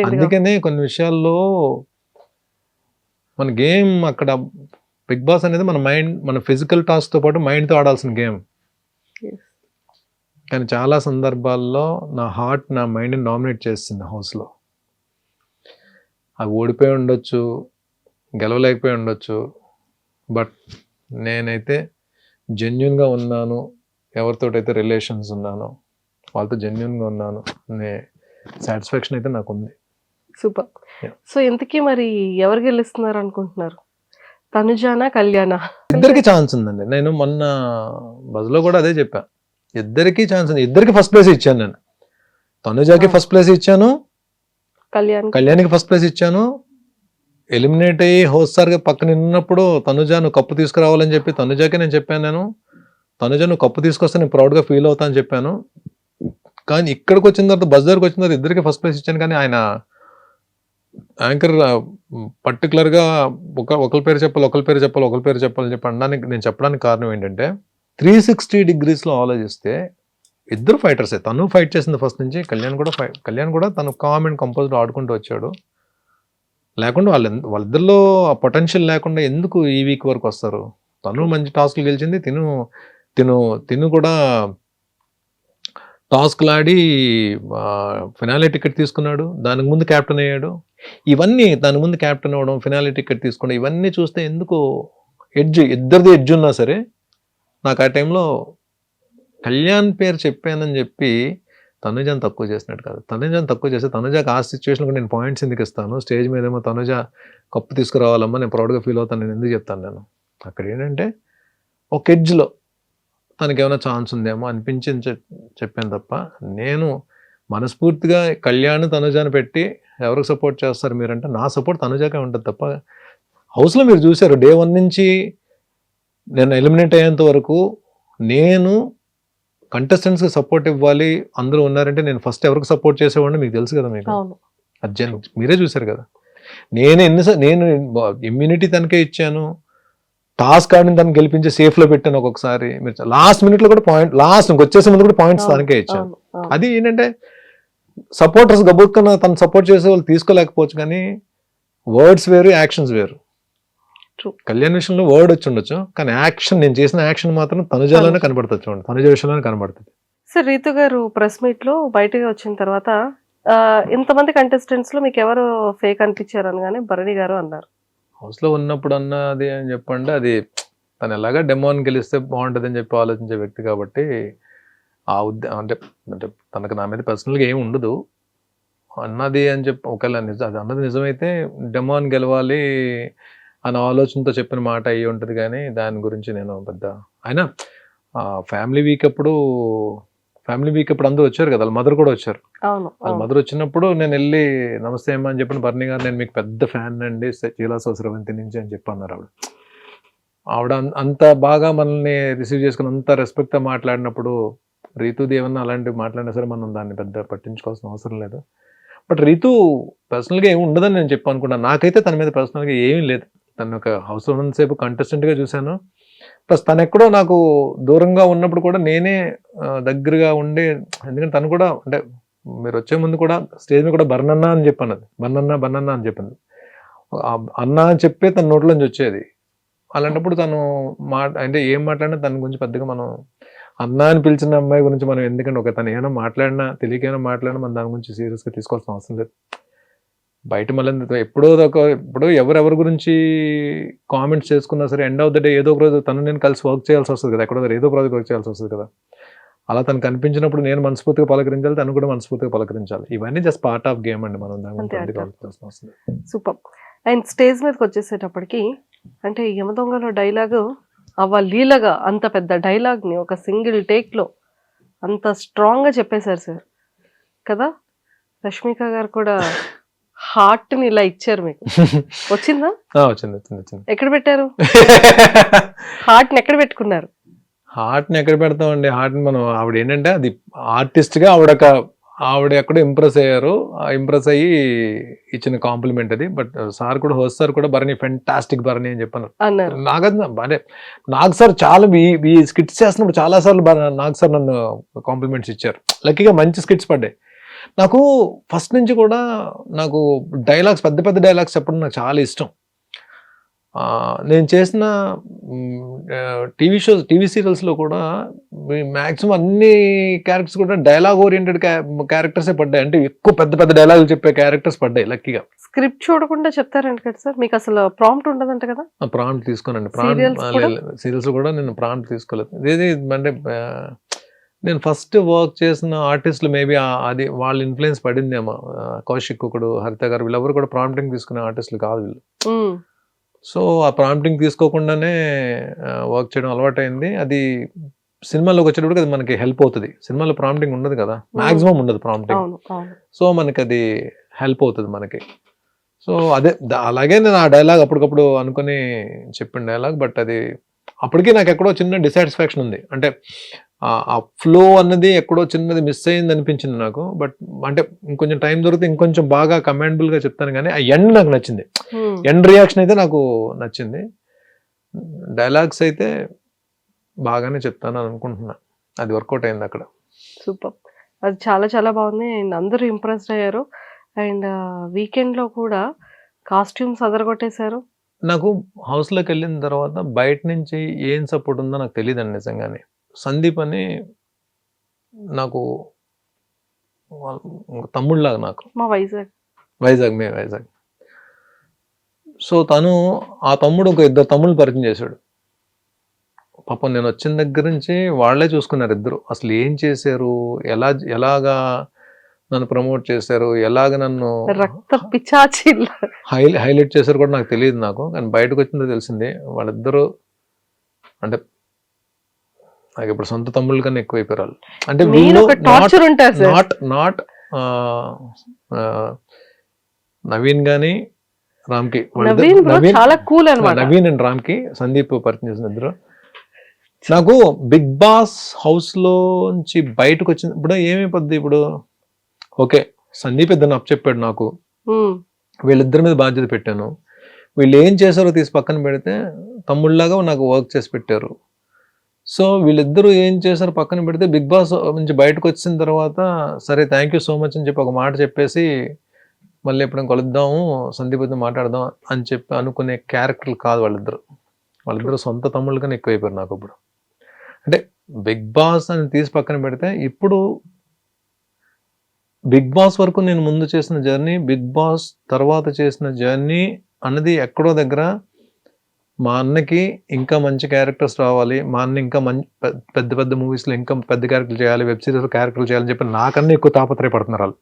అందుకనే కొన్ని విషయాల్లో మన గేమ్ అక్కడ బిగ్ బాస్ అనేది మన మైండ్, మన ఫిజికల్ టాస్క్ తో పాటు మైండ్తో ఆడాల్సిన గేమ్. కానీ చాలా సందర్భాల్లో నా హార్ట్ నా మైండ్ని డామినేట్ చేస్తుంది హౌస్లో. అవి ఓడిపోయి ఉండొచ్చు, గెలవలేకపోయి ఉండొచ్చు, బట్ నేనైతే జెన్యున్గా ఉన్నాను, ఎవరితోటైతే రిలేషన్స్ ఉన్నానో వాళ్ళతో జెన్యున్గా ఉన్నాను అనే సాటిస్ఫాక్షన్ అయితే నాకు ఉంది. సూపర్. సో ఇంతకీ మరి ఎవరు గెలుస్తున్నారు అనుకుంటున్నారు, తనుజానా కళ్యాణా? ఇద్దరికి ఛాన్స్ ఉందండి. నేను మొన్న బజ్లో కూడా అదే చెప్పా, ఇద్దరికి ఛాన్స్ ఉంది. ఇద్దరికి ఫస్ట్ ప్లేస్ ఇచ్చాను నేను. తనుజాకి ఫస్ట్ ప్లేస్ ఇచ్చాను, కళ్యాణ్కి ఫస్ట్ ప్లేస్ ఇచ్చాను. ఎలిమినేట్ అయ్యి హోస్టార్గా పక్కన ఉన్నప్పుడు తనుజా నువ్వు కప్పు తీసుకురావాలని చెప్పి తనుజాకి నేను చెప్పాను. నేను తనుజా నువ్వు కప్పు తీసుకొస్తే నేను ప్రౌడ్గా ఫీల్ అవుతా అని చెప్పాను. కానీ ఇక్కడికి వచ్చిన తర్వాత బస్ దగ్గరకు వచ్చిన తర్వాత ఇద్దరికి ఫస్ట్ ప్లేస్ ఇచ్చాను. కానీ ఆయన యాంకర్ పర్టికులర్గా ఒకరి పేరు చెప్పాలని చెప్పి అనడానికి నేను చెప్పడానికి కారణం ఏంటంటే 360 degreesలో ఆలోచిస్తే ఇద్దరు ఫైటర్సే. తను ఫైట్ చేసింది ఫస్ట్ నుంచి, కళ్యాణ్ కూడా తను కామ్ అండ్ కంపోజ్డ్ ఆడుకుంటూ వచ్చాడు. లేకుండా వాళ్ళిద్దరిలో ఆ పొటెన్షియల్ లేకుండా ఎందుకు ఈ వీక్ వరకు వస్తారు? తను మంచి టాస్క్లు గెలిచింది, తిను కూడా టాస్క్లు ఆడి ఫినాలే టికెట్ తీసుకున్నాడు, దానికి ముందు క్యాప్టెన్ అయ్యాడు. ఇవన్నీ దాని ముందు క్యాప్టెన్ అవ్వడం, ఫినాలే టికెట్ తీసుకోవడం, ఇవన్నీ చూస్తే ఎందుకు ఇద్దరిది ఎడ్జ్ ఉన్నా సరే నాకు ఆ టైంలో కళ్యాణ్ పేరు చెప్పానని చెప్పి తనుజాని తక్కువ చేసినట్టు కాదు. తనుజాని తక్కువ చేస్తే తనుజాకి ఆ సిచ్యువేషన్ కూడా నేను పాయింట్స్ ఎందుకు ఇస్తాను? స్టేజ్ మీద ఏమో తనుజ కప్పు తీసుకురావాలమ్మా, నేను ప్రౌడ్గా ఫీల్ అవుతాను, నేను ఎందుకు చెప్తాను? నేను అక్కడ ఏంటంటే ఒక ఎడ్జ్లో తనకి ఏమైనా ఛాన్స్ ఉందేమో అనిపించింది చెప్పాను తప్ప, నేను మనస్ఫూర్తిగా కళ్యాణ్ తనుజాని పెట్టి ఎవరికి సపోర్ట్ చేస్తారు మీరంటే నా సపోర్ట్ తనుజాకే ఉంటుంది తప్ప. హౌస్లో మీరు చూశారు డే 1 నుంచి నేను ఎలిమినేట్ అయ్యేంత వరకు నేను కంటెస్టెంట్స్కి సపోర్ట్ ఇవ్వాలి, అందరూ ఉన్నారంటే నేను ఫస్ట్ ఎవరికి సపోర్ట్ చేసేవాడిని మీకు తెలుసు కదా. మీకు అర్జున్ మీరే చూశారు కదా. నేను ఇమ్యూనిటీ తనకే ఇచ్చాను, టాస్క్ ఆడిని తను గెలిపించి సేఫ్లో పెట్టాను. ఒక్కొక్కసారి మీరు లాస్ట్ మినిట్లో కూడా లాస్ట్ వచ్చేసే ముందు కూడా పాయింట్స్ తనకే ఇచ్చాను. అది ఏంటంటే సపోర్టర్స్ గబుక్కన తను సపోర్ట్ చేసే వాళ్ళు తీసుకోలేకపోవచ్చు, కానీ వర్డ్స్ వేరు, యాక్షన్స్ వేరు. కళ్యాణ్ విషయంలో వర్డ్ వచ్చి ఉండొచ్చు, కానీ యాక్షన్, నేను చేసిన యాక్షన్ మాత్రం తనుజాలోనే కనబడుతుంది. చూడండి, తనుజ విషయంలోనే కనబడుతుంది. సార్ రీతు గారు ప్రెస్ మీట్ లో బయటకు వచ్చిన తర్వాత ఇంతమంది కంటెస్టెంట్స్ లో మీకు ఎవరు ఫేక్ అనిపించారు అనగానే భరణి గారు అన్నారు. హౌస్ లో ఉన్నప్పుడు అన్నది అని చెప్పండి, అది తను ఎలాగా డెమోని గెలిస్తే బాగుంటుంది అని చెప్పి ఆలోచించే వ్యక్తి కాబట్టి ఆ అంటే తనకు నా మీద పర్సనల్గా ఏమి ఉండదు అన్నది అని చెప్పి, ఒకవేళ అది అన్నది నిజమైతే డెమోని గెలవాలి అనే ఆలోచనతో చెప్పిన మాట అయ్యి ఉంటుంది. కానీ దాని గురించి నేను పెద్ద అయినా ఫ్యామిలీ వీక్ అప్పుడు అందరూ వచ్చారు కదా, వాళ్ళ మదర్ కూడా వచ్చారు. వాళ్ళ మదర్ వచ్చినప్పుడు నేను వెళ్ళి నమస్తే అమ్మా అని చెప్పిన, భరణి గారు నేను మీకు పెద్ద ఫ్యాన్ అండి చీలాసో స్రవంతి నుంచి అని చెప్పి అన్నారు. ఆవిడ అంత బాగా మనల్ని రిసీవ్ చేసుకుని అంత రెస్పెక్ట్గా మాట్లాడినప్పుడు రీతుది ఏమన్నా అలాంటివి మాట్లాడినా సరే మనం దాన్ని పెద్ద పట్టించుకోవాల్సిన అవసరం లేదు. బట్ రీతు పర్సనల్గా ఏమి ఉండదని నేను చెప్పి అనుకున్నాను. నాకైతే తన మీద పర్సనల్గా ఏమీ లేదు. తను ఒక హౌస్లో ఉన్నంతసేపు కంటెస్టెంట్గా చూశాను. ప్లస్ తను ఎక్కడో నాకు దూరంగా ఉన్నప్పుడు కూడా నేనే దగ్గరగా ఉండి, ఎందుకంటే తను కూడా అంటే మీరు వచ్చే ముందు కూడా స్టేజ్ మీద కూడా బర్నన్న అని చెప్పాను, బర్నన్న అని చెప్పింది. అన్న అని చెప్పే తన నోట్లోంచి వచ్చేది. అలాంటప్పుడు తను అంటే ఏం మాట్లాడినా తన గురించి పెద్దగా మనం అన్న అని పిలిచిన అమ్మాయి గురించి మనం ఎందుకంటే ఒక తను ఏమైనా మాట్లాడినా తెలియకైనా మాట్లాడినా మనం దాని గురించి సీరియస్గా తీసుకోవాల్సిన అవసరం లేదు. బయట మళ్ళీ ఎప్పుడో ఎవరెవరి గురించి కామెంట్స్ చేసుకున్నా సరే ఎండ్ ఆఫ్ ద డే ఏదో ఒక రోజు తను నేను కలిసి వర్క్ చేయాల్సి వస్తుంది కదా, ఎక్కడో ఏదో ప్రాజెక్ట్ వర్క్ చేయాల్సి వస్తుంది కదా. అలా తను కనిపించినప్పుడు నేను మనస్ఫూర్తిగా పలకరించాలి, తను కూడా మనస్ఫూర్తిగా పలకరించాలి. ఇవన్నీ జస్ట్ పార్ట్ ఆఫ్ గేమ్ అండి. మనం దాని గురించి సూపర్. అండ్ స్టేజ్ మీదకి వచ్చేసేటప్పటికి అంటే యమదొంగలో డైలాగు లీలగా అంత పెద్ద డైలాగ్ని ఒక సింగిల్ టేక్లో అంత స్ట్రాంగ్గా చెప్పేశారు సార్ కదా. రష్మిక గారు కూడా హార్ట్ని ఇలా ఇచ్చారు మీకు. వచ్చిందా? వచ్చింది. ఎక్కడ పెట్టారు హార్ట్ని? ఎక్కడ పెట్టుకున్నారు? హార్ట్ని ఎక్కడ పెడతామండి? హార్ట్ని మనం ఆవిడ ఏంటంటే అది ఆర్టిస్ట్గా ఆవిడ ఎక్కడో ఇంప్రెస్ అయ్యారు. ఇంప్రెస్ అయ్యి ఇచ్చిన కాంప్లిమెంట్ అది. బట్ సార్ కూడా హోస్ట్ సార్ కూడా భరణి ఫెంటాస్టిక్ భరణి అని చెప్పాను. నాకు సార్ చాలా ఈ స్కిట్స్ చేస్తున్నప్పుడు చాలా సార్లు నాకు సార్ నన్ను కాంప్లిమెంట్స్ ఇచ్చారు. లక్కీగా మంచి స్కిట్స్ పడ్డాయి. నాకు ఫస్ట్ నుంచి కూడా నాకు డైలాగ్స్ పెద్ద డైలాగ్స్ చెప్పడం నాకు చాలా ఇష్టం. నేను చేసిన టీవీ సీరియల్స్లో కూడా మ్యాక్సిమం అన్ని క్యారెక్టర్స్ కూడా డైలాగ్ ఓరియంటెడ్ క్యారెక్టర్సే పడ్డాయి. అంటే ఎక్కువ పెద్ద డైలాగులు చెప్పే క్యారెక్టర్స్ పడ్డాయి లక్కీగా. స్క్రిప్ట్ చూడకుండా చెప్తారంట కదా సార్, మీకు అసలు ప్రాంప్ట్ ఉండదంట కదా? ప్రాంప్ట్ తీసుకోనండి. సీరియల్స్ కూడా నేను ప్రాంప్ట్ తీసుకోలేదు. ఇది అంటే నేను ఫస్ట్ వర్క్ చేసిన ఆర్టిస్టులు మేబీ అది వాళ్ళ ఇన్ఫ్లుయెన్స్ పడిందేమో. కౌశిక్ ఒకడు, హరిత గారు, వీళ్ళెవరు కూడా ప్రాంప్టింగ్ తీసుకునే ఆర్టిస్టులు కాదు వీళ్ళు. సో ఆ ప్రాంప్టింగ్ తీసుకోకుండానే వర్క్ చేయడం అలవాటైంది. అది సినిమాలోకి వచ్చేటప్పుడు అది మనకి హెల్ప్ అవుతుంది. సినిమాలో ప్రాంప్టింగ్ ఉండదు కదా, మాక్సిమం ఉండదు ప్రాంప్టింగ్. సో మనకి అది హెల్ప్ అవుతుంది మనకి. సో అదే అలాగే నేను ఆ డైలాగ్ అప్పటికప్పుడు అనుకుని చెప్పిన డైలాగ్. బట్ అది అప్పటికీ నాకు ఎక్కడో చిన్న డిసాటిస్ఫాక్షన్ ఉంది. అంటే ఆ ఫ్లో అన్నది ఎక్కడో చిన్నది మిస్ అయింది అనిపించింది నాకు. బట్ అంటే ఇంకొంచెం టైం దొరికితే ఇంకొంచెం బాగా కమాండబుల్గా చెప్తాను. కానీ ఆ ఎండ్ నాకు నచ్చింది. ఎండ్ రియాక్షన్ అయితే నాకు నచ్చింది. డైలాగ్స్ అయితే బాగానే చెప్తాను అని అనుకుంటున్నా. అది వర్కౌట్ అయింది అక్కడ. సూపర్. అది చాలా బాగుంది. అండ్ అందరూ ఇంప్రెస్డ్ అయ్యారు. అండ్ వీకెండ్లో కూడా కాస్ట్యూమ్స్ అదరగొట్టేశారు. నాకు హౌస్లోకి వెళ్ళిన తర్వాత బయట నుంచి ఏం సపోర్ట్ ఉందో నాకు తెలియదండి నిజంగానే. సందీప్ అని నాకు తమ్ముళ్ళలాగా, నాకు మా వైజాగ్. సో తను ఆ తమ్ముడు ఒక ఇద్దరు తమ్ముళ్ళు పరిచయం చేశాడు. పాపం నేను వచ్చిన దగ్గర నుంచి వాళ్ళే చూసుకున్నారు ఇద్దరు. అసలు ఏం చేశారు, ఎలాగా నన్ను ప్రమోట్ చేశారు, ఎలాగ నన్ను హైలైట్ చేశారు కూడా నాకు తెలియదు. నాకు కానీ బయటకు వచ్చిందో తెలిసింది. వాళ్ళిద్దరూ అంటే నాకు ఇప్పుడు సొంత తమ్ముళ్ళ కన్నా ఎక్కువైపోయారు వాళ్ళు. అంటే నాట్ నవీన్ గాని రామ్కి, నవీన్ అండ్ రామ్కి సందీప్ పరిచయం చేసిన ఇద్దరు. నాకు బిగ్ బాస్ హౌస్ లోంచి బయటకు వచ్చిన ఇప్పుడు ఏమైపోద్ది, ఇప్పుడు ఓకే సందీప్ ఇద్దరు అప్ చెప్పాడు నాకు, వీళ్ళిద్దరి మీద బాధ్యత పెట్టాను. వీళ్ళు ఏం చేశారో తీసి పక్కన పెడితే తమ్ముళ్ళలాగా నాకు వర్క్ చేసి పెట్టారు. సో వీళ్ళిద్దరూ ఏం చేశారు పక్కన పెడితే బిగ్ బాస్ నుంచి బయటకు వచ్చిన తర్వాత సరే థ్యాంక్ యూ సో మచ్ అని చెప్పి ఒక మాట చెప్పేసి మళ్ళీ ఎప్పుడైనా కలుద్దాము సందీప్తో మాట్లాడదాం అని చెప్పి అనుకునే క్యారెక్టర్లు కాదు వాళ్ళిద్దరు సొంత తమ్ముళ్ళకన్నా ఎక్కువైపోయారు నాకు ఇప్పుడు. అంటే బిగ్ బాస్ అని తీసి పక్కన పెడితే ఇప్పుడు బిగ్ బాస్ వరకు నేను ముందు చేసిన జర్నీ, బిగ్ బాస్ తర్వాత చేసిన జర్నీ అన్నది ఎక్కడో దగ్గర మా అన్నకి ఇంకా మంచి క్యారెక్టర్స్ రావాలి, మా అన్న ఇంకా పెద్ద మూవీస్లో ఇంకా పెద్ద క్యారెక్టర్లు చేయాలి, వెబ్ సిరీస్లో క్యారెక్టర్లు చేయాలని చెప్పి నాకన్నా ఎక్కువ తాపత్రయపడుతున్నారు వాళ్ళు.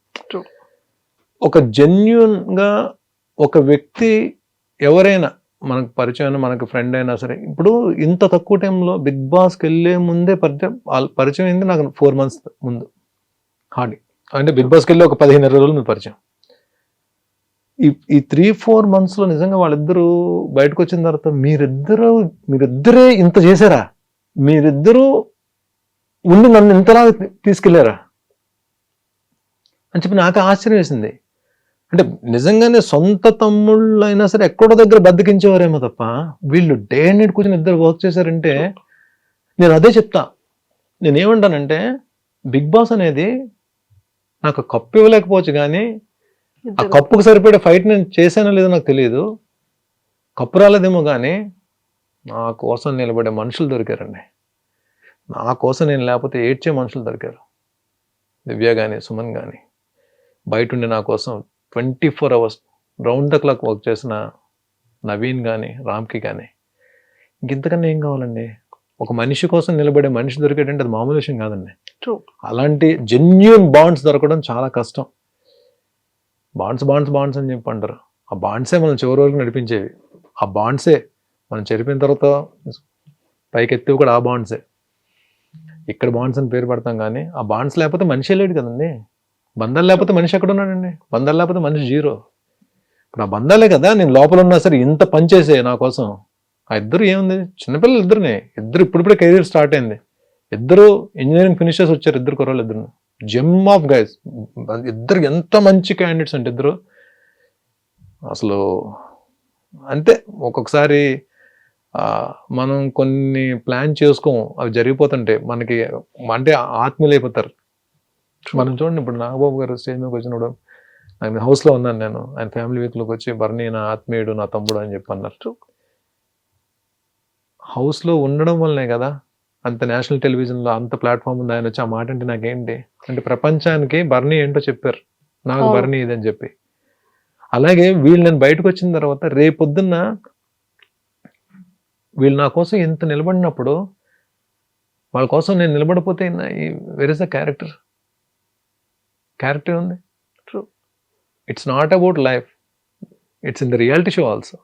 ఒక జెన్యూన్గా ఒక వ్యక్తి ఎవరైనా మనకు పరిచయం, మనకు ఫ్రెండ్ అయినా సరే, ఇప్పుడు ఇంత తక్కువ టైంలో బిగ్ బాస్కి వెళ్ళే ముందే పరిచయం అయింది నాకు 4 months ముందు హార్డ్లీ. అంటే బిగ్ బాస్కి వెళ్ళి ఒక 15-20 రోజులు ముందు పరిచయం. ఈ 3-4 months లో నిజంగా వాళ్ళిద్దరూ బయటకు వచ్చిన తర్వాత మీరిద్దరే ఇంత చేశారా, మీరిద్దరూ ఉండి నన్ను ఇంతలా తీసుకెళ్లారా అని చెప్పి నాకు ఆశ్చర్యం వేసింది. అంటే నిజంగానే సొంత తమ్ముళ్ళు అయినా సరే ఎక్కడో దగ్గర బద్దకించేవారేమో తప్ప వీళ్ళు డే అండ్ నైట్ కూర్చొని ఇద్దరు వర్క్ చేశారంటే నేను అదే చెప్తా. నేనేమంటానంటే బిగ్ బాస్ అనేది నాకు కప్పు ఇవ్వలేకపోవచ్చు కానీ ఆ కప్పుకు సరిపడే ఫైట్ నేను చేశానో లేదో నాకు తెలియదు. కప్పు రాలేదేమో కానీ నా కోసం నిలబడే మనుషులు దొరికారండి. నా కోసం నేను లేకపోతే ఏడ్చే మనుషులు దొరికారు. దివ్య కానీ సుమన్ కానీ బయట ఉండి నా కోసం 24 hours round the clock work చేసిన నవీన్ కానీ రామ్కి కానీ ఇంకెంతకన్నా ఏం కావాలండి. ఒక మనిషి కోసం నిలబడే మనిషి దొరికేటంటే అది మామూలు విషయం కాదండి. అలాంటి జెన్యూన్ బాండ్స్ దొరకడం చాలా కష్టం. బాండ్స్ అని చెప్పి అంటారు. ఆ బాండ్సే మనం చివరి వరకు నడిపించేవి. ఆ బాండ్సే మనం చెరిపిన తర్వాత పైకెత్తివి కూడా ఆ బాండ్సే. ఇక్కడ బాండ్స్ అని పేరు పెడతాం కానీ ఆ బాండ్స్ లేకపోతే మనిషి లేడు కదండి. బంధాలు లేకపోతే మనిషి ఎక్కడ ఉన్నాడండి? బంధాలు లేకపోతే మనిషి జీరో. ఇప్పుడు ఆ బంధాలే కదా నేను లోపల ఉన్నా సరే ఇంత పనిచేసే నా కోసం. ఆ ఇద్దరు ఏముంది, చిన్నపిల్లలు ఇద్దరు ఇప్పుడిప్పుడే కెరీర్ స్టార్ట్ అయింది. ఇద్దరు ఇంజనీరింగ్ ఫినిషర్స్ వచ్చారు. ఇద్దరు కుర్రాళ్ళు ఇద్దరు జెమ్ ఆఫ్ గైస్. ఇద్దరు ఎంత మంచి క్యాండిడేట్స్ అంటే ఇద్దరు అసలు అంతే. ఒక్కొక్కసారి మనం కొన్ని ప్లాన్ చేసుకోం, అవి జరిగిపోతుంటే మనకి అంటే ఆత్మీయులు అయిపోతారు. మనం చూడండి ఇప్పుడు నాగబాబు గారు స్టేజ్ మీదకి వచ్చినప్పుడు ఆయన హౌస్లో ఉన్నాను నేను, ఆయన ఫ్యామిలీ వీక్లోకి వచ్చి బర్నీ నా ఆత్మీయుడు నా తమ్ముడు అని చెప్పి అన్నారు. హౌస్లో ఉండడం వల్లనే కదా అంత నేషనల్ టెలివిజన్లో అంత ప్లాట్ఫామ్ ఉంది. ఆయన వచ్చి ఆ మాట అంటే నాకేంటి అంటే ప్రపంచానికి బర్నీ ఏంటో చెప్పారు, నాకు బర్నీ ఇదని చెప్పి. అలాగే వీళ్ళు నేను బయటకు వచ్చిన తర్వాత రేపొద్దున్న వీళ్ళు నా కోసం ఎంత నిలబడినప్పుడు వాళ్ళ కోసం నేను నిలబడిపోతే వెర్ ఇస్ ద క్యారెక్టర్ ఉంది. True. It's not about life, it's in the reality show also.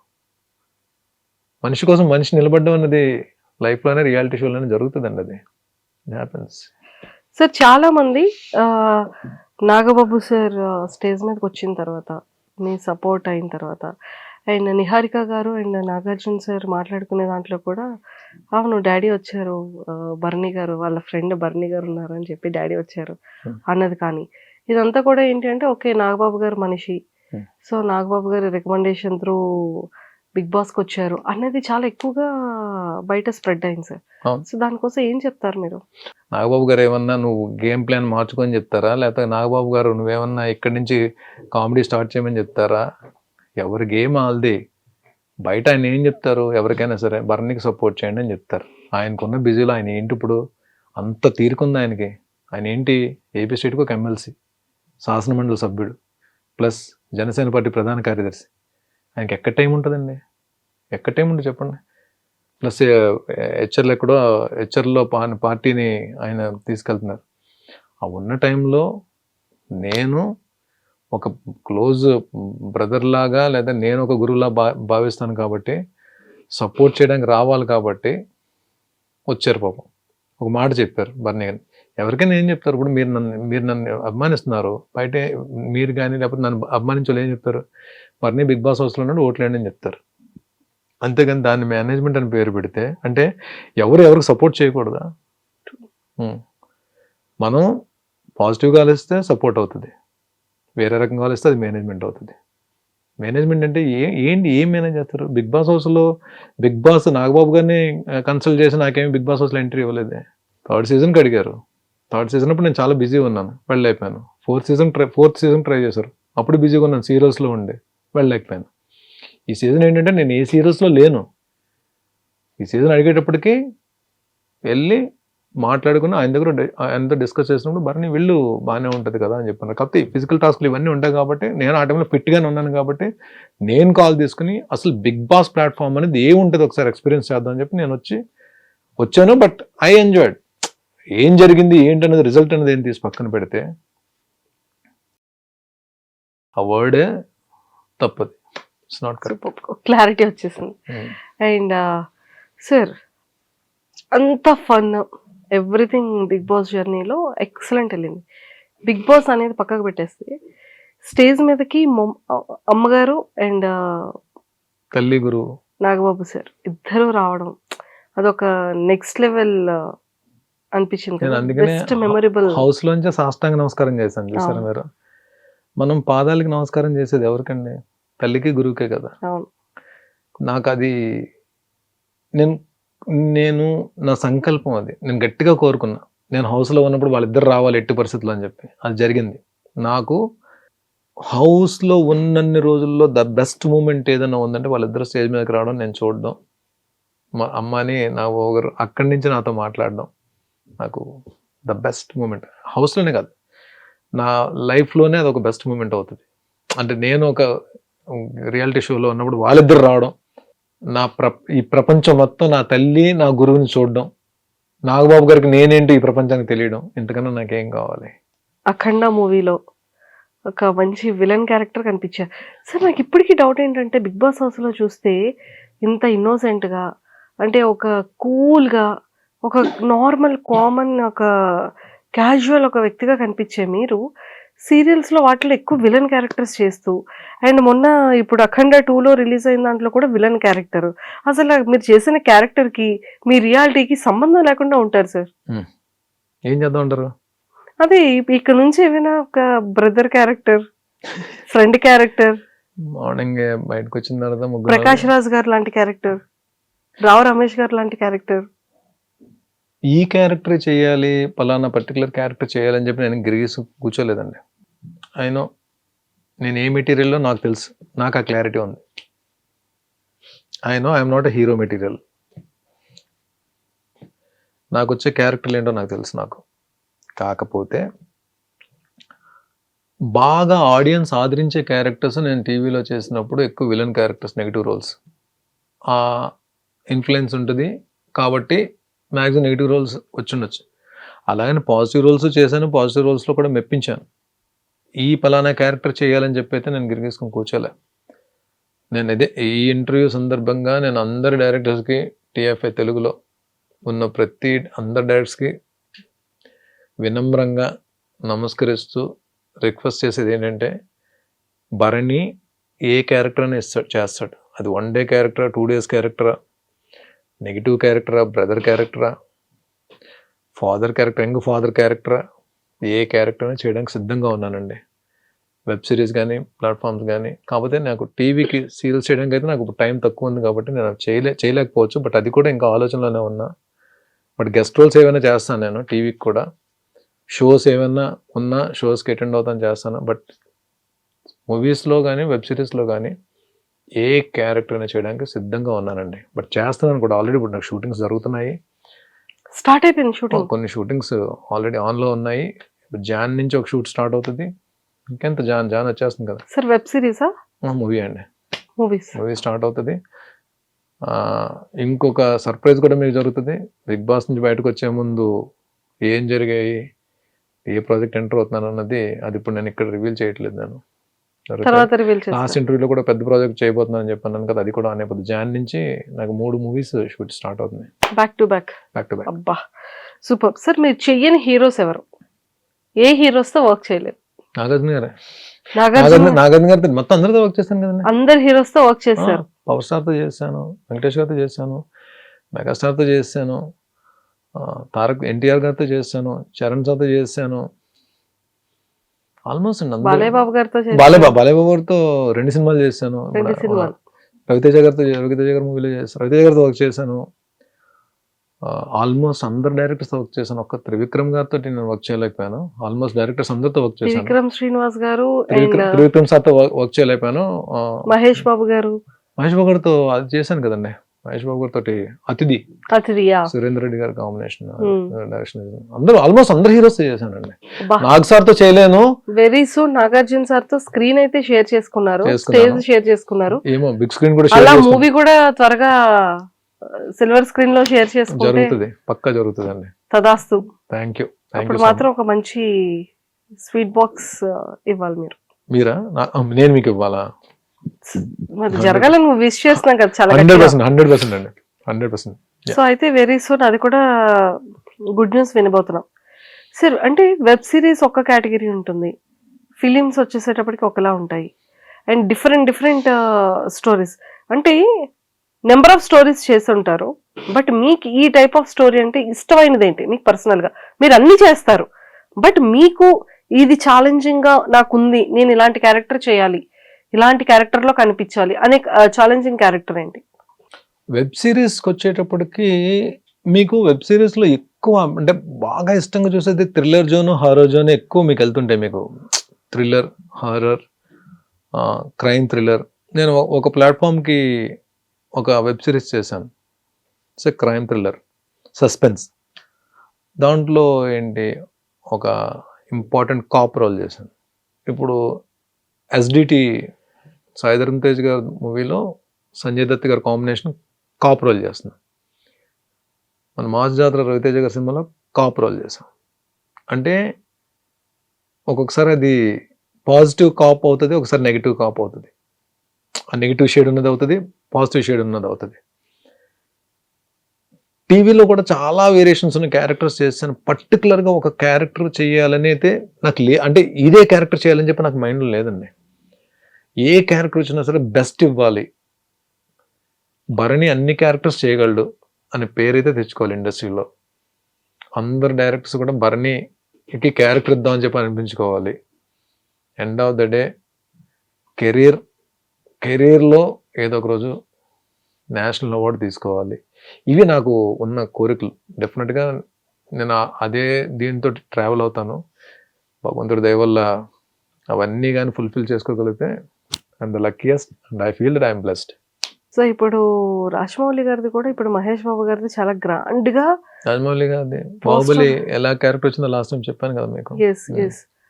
మనిషి కోసం మనిషి నిలబడడం అనేది లైఫ్లోనే రియాలిటీ షోలోనే జరుగుతుందండి. అది హ్యాపెన్స్. సార్ చాలా మంది నాగబాబు సార్ స్టేజ్ మీదకి వచ్చిన తర్వాత మీ సపోర్ట్ అయిన తర్వాత అండ్ నిహారిక గారు అండ్ నాగార్జున సార్ మాట్లాడుకునే దాంట్లో కూడా అవును డాడీ వచ్చారు, బర్నీ గారు వాళ్ళ ఫ్రెండ్ బర్నీ గారు ఉన్నారు అని చెప్పి డాడీ వచ్చారు అన్నది. కానీ ఇదంతా కూడా ఏంటి అంటే ఓకే నాగబాబు గారు మనిషి, సో నాగబాబు గారి రికమెండేషన్ త్రూ బిగ్ బాస్కి వచ్చారు అన్నది చాలా ఎక్కువగా బయట స్ప్రెడ్ అయింది సార్. సో దానికోసం ఏం చెప్తారు మీరు? నాగబాబు గారు ఏమన్నా నువ్వు గేమ్ ప్లాన్ మార్చుకొని చెప్తారా, లేకపోతే నాగబాబు గారు నువ్వేమన్నా ఇక్కడి నుంచి కామెడీ స్టార్ట్ చేయమని చెప్తారా? ఎవరి గేమ్ ఆల్ది. బయట ఆయన ఏం చెప్తారు, ఎవరికైనా సరే బర్నీకి సపోర్ట్ చేయండి అని చెప్తారు. ఆయనకున్న బిజీలో ఆయన ఏంటి ఇప్పుడు అంత తీరుకుంది ఆయనకి. ఆయన ఏంటి ఏపీ స్టేట్కి ఒక ఎమ్మెల్సీ, శాసనమండలి సభ్యుడు, ప్లస్ జనసేన పార్టీ ప్రధాన కార్యదర్శి. ఆయనకి ఎక్కడ టైం ఉంటుందండి? ఎక్కడ టైం ఉంటుంది చెప్పండి. ప్లస్ హెచ్ఆర్లో ఎక్కడో హెచ్ఆర్లో పార్టీని ఆయన తీసుకెళ్తున్నారు. ఆ ఉన్న టైంలో నేను ఒక క్లోజ్ బ్రదర్ లాగా లేదా నేను ఒక గురువులా భావిస్తాను కాబట్టి సపోర్ట్ చేయడానికి రావాలి కాబట్టి వచ్చారు. పాపం ఒక మాట చెప్పారు బర్నీ గారిని. ఎవరికైనా ఏం చెప్తారు? ఇప్పుడు మీరు నన్ను అభిమానిస్తున్నారు, బయట మీరు కానీ లేకపోతే నన్ను అభిమానించాలి ఏం చెప్తారు? బర్నీ బిగ్ బాస్ హౌస్లో ఉన్నాడు ఓట్లేండి అని చెప్తారు. అంతేగాని దాన్ని మేనేజ్మెంట్ అని పేరు పెడితే అంటే ఎవరికి సపోర్ట్ చేయకూడదా? మనం పాజిటివ్గా ఆలోచిస్తే సపోర్ట్ అవుతుంది, వేరే రకంగా ఆలోచిస్తే అది మేనేజ్మెంట్ అవుతుంది. మేనేజ్మెంట్ అంటే ఏం మేనేజ్ చేస్తారు? బిగ్ బాస్ హౌస్లో బిగ్ బాస్ నాగబాబు గారిని కన్సల్ట్ చేసి నాకేమి బిగ్ బాస్ హౌస్లో ఎంట్రీ ఇవ్వలేదే. థర్డ్ సీజన్కి అడిగారు. థర్డ్ సీజన్ అప్పుడు నేను చాలా బిజీ ఉన్నాను, వెళ్ళలేకపోయాను. ఫోర్త్ సీజన్ ట్రై చేశారు, అప్పుడు బిజీగా ఉన్నాను, సీరియల్స్లో ఉండే వెళ్ళలేకపోయాను. ఈ సీజన్ ఏంటంటే నేను ఏ సీరియల్స్లో లేను. ఈ సీజన్ అడిగేటప్పటికి వెళ్ళి మాట్లాడుకుని ఆయనతో డిస్కస్ చేసినప్పుడు బర్నీ వెళ్ళు బాగానే ఉంటుంది కదా అని చెప్పాను. కాకపోతే ఫిజికల్ టాస్క్లు ఇవన్నీ ఉంటాయి కాబట్టి నేను ఆ టైంలో ఫిట్గానే ఉన్నాను కాబట్టి నేను కాల్ తీసుకుని అసలు బిగ్ బాస్ ప్లాట్ఫామ్ అనేది ఏముంటుంది ఒకసారి ఎక్స్పీరియన్స్ చేద్దాం అని చెప్పి నేను వచ్చాను. But I enjoyed. ఏం జరిగింది ఏంటనేది రిజల్ట్ అనేది ఏం తీసి పక్కన పెడితే ఆ వర్డే తప్పది. It's not correct. క్లారిటీ వచ్చేసింది. అండ్ సార్ అంత ఫన్ ఎవ్రీథింగ్ బిగ్ బాస్ జర్నీలో ఎక్సలెంట్ వెళ్ళింది. బిగ్ బాస్ అనేది పక్కకు పెట్టేస్తే స్టేజ్ మీదకి అమ్మగారు అండ్ తల్లి గురువు నాగబాబు సార్ ఇద్దరు రావడం అదొక నెక్స్ట్ లెవెల్ అనిపించింది నేను కదా అందుకనే బెస్ట్ మెమొరబుల్. హౌస్ లోంచే సాష్టాంగ నమస్కారం చేశాను చూసారా అవును. మీరు. మనం పాదాలకి నమస్కారం చేసేది ఎవరికండి? తల్లికి గురువుకే కదా. అవును. నాకు అది నేను నేను నా సంకల్పం అది. నేను గట్టిగా కోరుకున్నా. నేను హౌస్లో ఉన్నప్పుడు వాళ్ళిద్దరు రావాలి ఎట్టి పరిస్థితుల్లో అని చెప్పి. అది జరిగింది. నాకు హౌస్లో ఉన్నన్ని రోజుల్లో ద బెస్ట్ మూమెంట్ ఏదైనా ఉందంటే వాళ్ళిద్దరు స్టేజ్ మీదకి రావడం, నేను చూడడం, మా అమ్మని నా ఒకరు అక్కడి నుంచి నాతో మాట్లాడడం నాకు ద బెస్ట్ మూమెంట్. హౌస్లోనే కాదు, నా లైఫ్లోనే అది ఒక బెస్ట్ మూమెంట్ అవుతుంది. అంటే నేను ఒక రియాలిటీ షోలో ఉన్నప్పుడు వాళ్ళిద్దరు రావడం, ఈ ప్రపంచం మొత్తం నా తల్లి నా గురువుని చూడడం, నాగబాబు గారికి నేనేంటి ఈ ప్రపంచానికి తెలియడం, ఇంతకన్నా నాకేం కావాలి. అఖండ మూవీలో ఒక మంచి విలన్ క్యారెక్టర్ కనిపించారు సార్. నాకు ఇప్పటికీ డౌట్ ఏంటంటే బిగ్ బాస్ హౌస్లో చూస్తే ఇంత ఇన్నోసెంట్గా, అంటే ఒక కూల్గా, ఒక నార్మల్ కామన్ ఒక క్యాజువల్ ఒక వ్యక్తిగా కనిపించే మీరు సీరియల్స్లో వాటిలో ఎక్కువ విలన్ క్యారెక్టర్స్ చేస్తూ, అండ్ మొన్న ఇప్పుడు అఖండ 2లో రిలీజ్ అయిన దాంట్లో కూడా విలన్ క్యారెక్టర్. అసలు మీరు చేసిన క్యారెక్టర్కి మీ రియాలిటీకి సంబంధం లేకుండా ఉంటారు సార్. ఏం చేద్దాం అంటారు? అదే ఇక్కడ నుంచి ఏమైనా ఒక brother character, friend character, morning బయటకు వచ్చిన తర్వాత ముగ్గురు ప్రకాష్ రాజ్ గారు లాంటి క్యారెక్టర్, రావు రమేష్ గారు లాంటి క్యారెక్టర్. ఈ క్యారెక్టర్ చేయాలి, పలానా పర్టికులర్ క్యారెక్టర్ చేయాలని చెప్పి నేను గిరిగీసి కూర్చోలేదండి. అయినో నేను ఏ మెటీరియల్లో నాకు తెలుసు, నాకు ఆ క్లారిటీ ఉంది. I'm not a hero material. నాకు వచ్చే క్యారెక్టర్లు ఏంటో నాకు తెలుసు. నాకు కాకపోతే బాగా ఆడియన్స్ ఆదరించే క్యారెక్టర్స్ నేను టీవీలో చేసినప్పుడు ఎక్కువ విలన్ క్యారెక్టర్స్, నెగిటివ్ రోల్స్ ఆ ఇన్ఫ్లుయెన్స్ ఉంటుంది కాబట్టి మ్యాక్సిమం నెగిటివ్ రోల్స్ వచ్చిండొచ్చు. అలాగని పాజిటివ్ రోల్స్ చేశాను, పాజిటివ్ రోల్స్లో కూడా మెప్పించాను. ఈ పలానా క్యారెక్టర్ చేయాలని చెప్పి అయితే నేను గిరిగేసుకొని కూర్చోలే. నేను ఇదే ఈ ఇంటర్వ్యూ సందర్భంగా నేను అందరి డైరెక్టర్స్కి, టీఎఫ్ఐ తెలుగులో ఉన్న ప్రతి అందరి డైరెక్టర్స్కి వినమ్రంగా నమస్కరిస్తూ రిక్వెస్ట్ చేసేది ఏంటంటే, భరణి ఏ క్యారెక్టర్ అని చేస్తాడు. అది 1 డే క్యారెక్టరా, 2 days క్యారెక్టరా, నెగిటివ్ క్యారెక్టరా, బ్రదర్ క్యారెక్టరా, ఫాదర్ క్యారెక్టర్, యంగ్ ఫాదర్ క్యారెక్టరా, ఏ క్యారెక్టర్ అని చేయడానికి సిద్ధంగా ఉన్నానండి. వెబ్ సిరీస్ కానీ, ప్లాట్ఫామ్స్ కానీ. కాకపోతే నాకు టీవీకి సీరియల్స్ చేయడానికి అయితే నాకు టైం తక్కువ ఉంది కాబట్టి నేను చేయలేకపోవచ్చు. బట్ అది కూడా ఇంకా ఆలోచనలోనే ఉన్నా. బట్ గెస్ట్ రోల్స్ ఏమైనా చేస్తాను నేను టీవీకి కూడా. షోస్ ఏమైనా ఉన్నా షోస్కి అటెండ్ అవుతాను, చేస్తాను. బట్ మూవీస్లో కానీ వెబ్ సిరీస్లో కానీ ఏ క్యారెక్టర్ అయినా చేయడానికి సిద్ధంగా ఉన్నానండి. బట్ చేస్తున్నాను కూడా ఆల్రెడీ. ఇప్పుడు నాకు షూటింగ్స్ జరుగుతున్నాయి, స్టార్ట్ అయిపోయింది షూటింగ్. కొన్ని షూటింగ్స్ ఆల్రెడీ ఆన్లో ఉన్నాయి. జాన్ నుంచి ఒక షూట్ స్టార్ట్ అవుతుంది. ఇంకెంత జాన్ వచ్చేస్తుంది కదా సార్. వెబ్ సిరీసా? మూవీ అండి. మూవీ స్టార్ట్ అవుతుంది. ఇంకొక సర్ప్రైజ్ కూడా మీకు జరుగుతుంది. బిగ్ బాస్ నుంచి బయటకు వచ్చే ముందు ఏం జరిగాయి, ఏ ప్రాజెక్ట్ ఎంటర్ అవుతున్నాను అన్నది అది ఇప్పుడు నేను ఇక్కడ రివీల్ చేయట్లేదు. నేను తర్వాత రివీల్ చేస్తాను. లాస్ట్ ఇంటర్వ్యూలో కూడా పెద్ద ప్రాజెక్ట్ చేయబోతున్నాను అని చెప్పాను కదా, అది కూడా అనేపోతుంది. జాన్ నుంచి నాకు 3 movies షూట్ స్టార్ట్ అవుతుంది, బ్యాక్ టు బ్యాక్. అబ్బా సూపర్ సార్. మీరు చెయ్యని హీరోస్ ఎవరు? ఏ హీరోస్ తో వర్క్ చేయలేదు? నాగార్జున గారే. నాగార్జున గారితో మొత్తం అందరితో వర్క్ చేశాను కదండి. అందరు హీరోస్ తో వర్క్ చేశారు. పవర్ స్టార్తో చేశాను, వెంకటేష్ గారితో చేశాను, మెగాస్టార్తో చేశాను, తారక్ ఎన్టీఆర్ గారితో చేశాను, చరణ్ సార్తో చేశాను. ఆల్మోస్ట్ బాలయ్య బాబు గారితో బాలయ్య బాబు గారితో 2 సినిమాలు చేశాను. 2 సినిమాలు. రవితేజ గారి మూవీలో చేశాను, రవితేజ గారితో వర్క్ చేశాను. ఆల్మోస్ట్ అందరు డైరెక్టర్స్ వర్క్ చేశాను. ఒక్క త్రివిక్రమ్ గారితో నేను వర్క్ చేయలేకపోయాను. ఆల్మోస్ట్ డైరెక్టర్స్ అందరితో వర్క్ చేశాను. విక్రమ్ శ్రీనివాస్ గారు, త్రివిక్రమ్ సార్తో వర్క్ చేయలేకపోయాను. మహేష్ బాబు గారితో అది చేశాను కదండి. మహేష్ బాబు గారితో అతిథి సురేందర్ రెడ్డి గారి కాంబినేషన్ డైరెక్షన్. అందరూ ఆల్మోస్ట్ అందరు హీరోస్ చేశానండి. నాగ్ సార్ తో చేయలేను. వెరీ సూన్ నాగార్జున సార్ తో స్క్రీన్ అయితే షేర్ చేసుకున్నారు, స్టేజ్ షేర్ చేసుకున్నారు. ఏమో బిగ్ స్క్రీన్ కూడా అలా మూవీ కూడా త్వరగా సిల్వర్ స్క్రీన్ లో షేర్ చేసుకుంటే జరుగుతుంది, పక్కా జరుగుతుందండి. తదాస్తు. థాంక్యూ. అప్పుడు మాత్రం ఒక మంచి స్వీట్ బాక్స్ ఇవ్వాలి మీరా? నేను మీకు ఇవ్వాలా? మరి జరగాలని విష్ చేస్తున్నాం కదా చాలా. 100% అండి, 100%. సో అయితే వెరీ సూన్ అది కూడా గుడ్ న్యూస్ వినబోతున్నాం సార్. అంటే వెబ్ సిరీస్ ఒక కేటగిరీ ఉంటుంది, ఫిలిమ్స్ వచ్చేసేటప్పటికి ఒకలా ఉంటాయి, అండ్ డిఫరెంట్ స్టోరీస్. అంటే నెంబర్ ఆఫ్ స్టోరీస్ చేస్తుంటారు, బట్ మీకు ఈ టైప్ ఆఫ్ స్టోరీ అంటే ఇష్టమైనది ఏంటి మీకు పర్సనల్ గా? మీరు అన్ని చేస్తారు, బట్ మీకు ఇది ఛాలెంజింగ్ గా నాకుంది, నేను ఇలాంటి క్యారెక్టర్ చేయాలి, ఇలాంటి క్యారెక్టర్ లో కనిపించాలి అనే ఛాలెంజింగ్ క్యారెక్టర్ ఏంటి? వెబ్ సిరీస్కి వచ్చేటప్పటికి మీకు వెబ్ సిరీస్లో ఎక్కువ అంటే బాగా ఇష్టంగా చూసేది థ్రిల్లర్ జోన్, హారర్ జోన్ ఎక్కువ మీకు వెళ్తుంటాయి. మీకు థ్రిల్లర్, హారర్, క్రైమ్ థ్రిల్లర్. నేను ఒక ప్లాట్ఫామ్కి ఒక వెబ్ సిరీస్ చేశాను, it's a crime thriller suspense. దాంట్లో ఏంటి ఒక ఇంపార్టెంట్ కాప్ రోల్ చేశాను. ఇప్పుడు ఎస్డిటి సాయిధరం తేజ్ గారి మూవీలో సంజయ్ దత్ గారి కాంబినేషన్ కాప్ రోల్ చేస్తున్నాం. మన మాస్ జాతర రవితేజ గారి సినిమాలో కాప్ రోల్ చేసాం. అంటే ఒక్కొక్కసారి అది పాజిటివ్ కాప్ అవుతుంది, ఒకసారి నెగిటివ్ కాప్ అవుతుంది. ఆ నెగిటివ్ షేడ్ ఉన్నది అవుతుంది, పాజిటివ్ షేడ్ ఉన్నది అవుతుంది. టీవీలో కూడా చాలా వేరియేషన్స్ ఉన్న క్యారెక్టర్స్ చేశాను. పర్టికులర్గా ఒక క్యారెక్టర్ చేయాలని అయితే నాకు అంటే ఇదే క్యారెక్టర్ చేయాలని చెప్పి నాకు మైండ్లో లేదండి. ఏ క్యారెక్టర్ వచ్చినా సరే బెస్ట్ ఇవ్వాలి, భరణి అన్ని క్యారెక్టర్స్ చేయగలడు అనే పేరైతే తెచ్చుకోవాలి ఇండస్ట్రీలో. అందరు డైరెక్టర్స్ కూడా భరణికి క్యారెక్టర్ ఇద్దామని చెప్పి అనిపించుకోవాలి. ఎండ్ ఆఫ్ ద డే కెరీర్లో ఏదో ఒక రోజు నేషనల్ అవార్డు తీసుకోవాలి. ఇవి నాకు ఉన్న కోరికలు. డెఫినెట్గా నేను అదే దీంతో ట్రావెల్ అవుతాను. భగవంతుడి దయ వల్ల అవన్నీ కానీ ఫుల్ఫిల్ చేసుకోగలిగితే I'm the luckiest and I feel that I'm blessed. So ఇప్పుడు రాజమౌళి గారిది కూడా, ఇప్పుడు మహేష్ బాబు గారిది చాలా గ్రాండ్ గా. రాజమౌళి గారిది బాహుబలి ఎలా క్యారెక్టర్ వచ్చిందో లాస్ట్ టైం చెప్పాను కదా మీకు.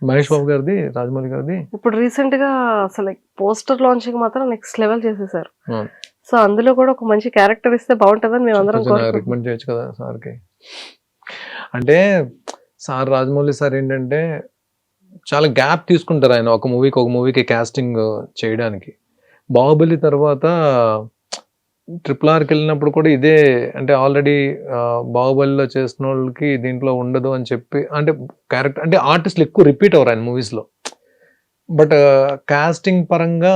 మహేష్ బాబు గారిది, రాజమౌళి గారిది ఇప్పుడు రీసెంట్ గా అసలు పోస్టర్ లాంచింగ్ మాత్రం నెక్స్ట్ లెవెల్ చేసేసారు. సో అందులో కూడా ఒక మంచి క్యారెక్టర్ ఇస్తే బాగుంటుందని మేము అందరం రికమెండ్ చేయొచ్చు కదా సార్కి. అంటే సార్ రాజమౌళి సార్ ఏంటంటే చాలా గ్యాప్ తీసుకుంటారు ఆయన ఒక మూవీకి కాస్టింగ్ చేయడానికి. బాహుబలి తర్వాత RRRకి వెళ్ళినప్పుడు కూడా ఇదే, అంటే ఆల్రెడీ బాహుబలిలో చేసిన వాళ్ళకి దీంట్లో ఉండదు అని చెప్పి, అంటే క్యారెక్టర్ అంటే ఆర్టిస్టులు ఎక్కువ రిపీట్ అవ్వరు ఆయన మూవీస్లో. బట్ కాస్టింగ్ పరంగా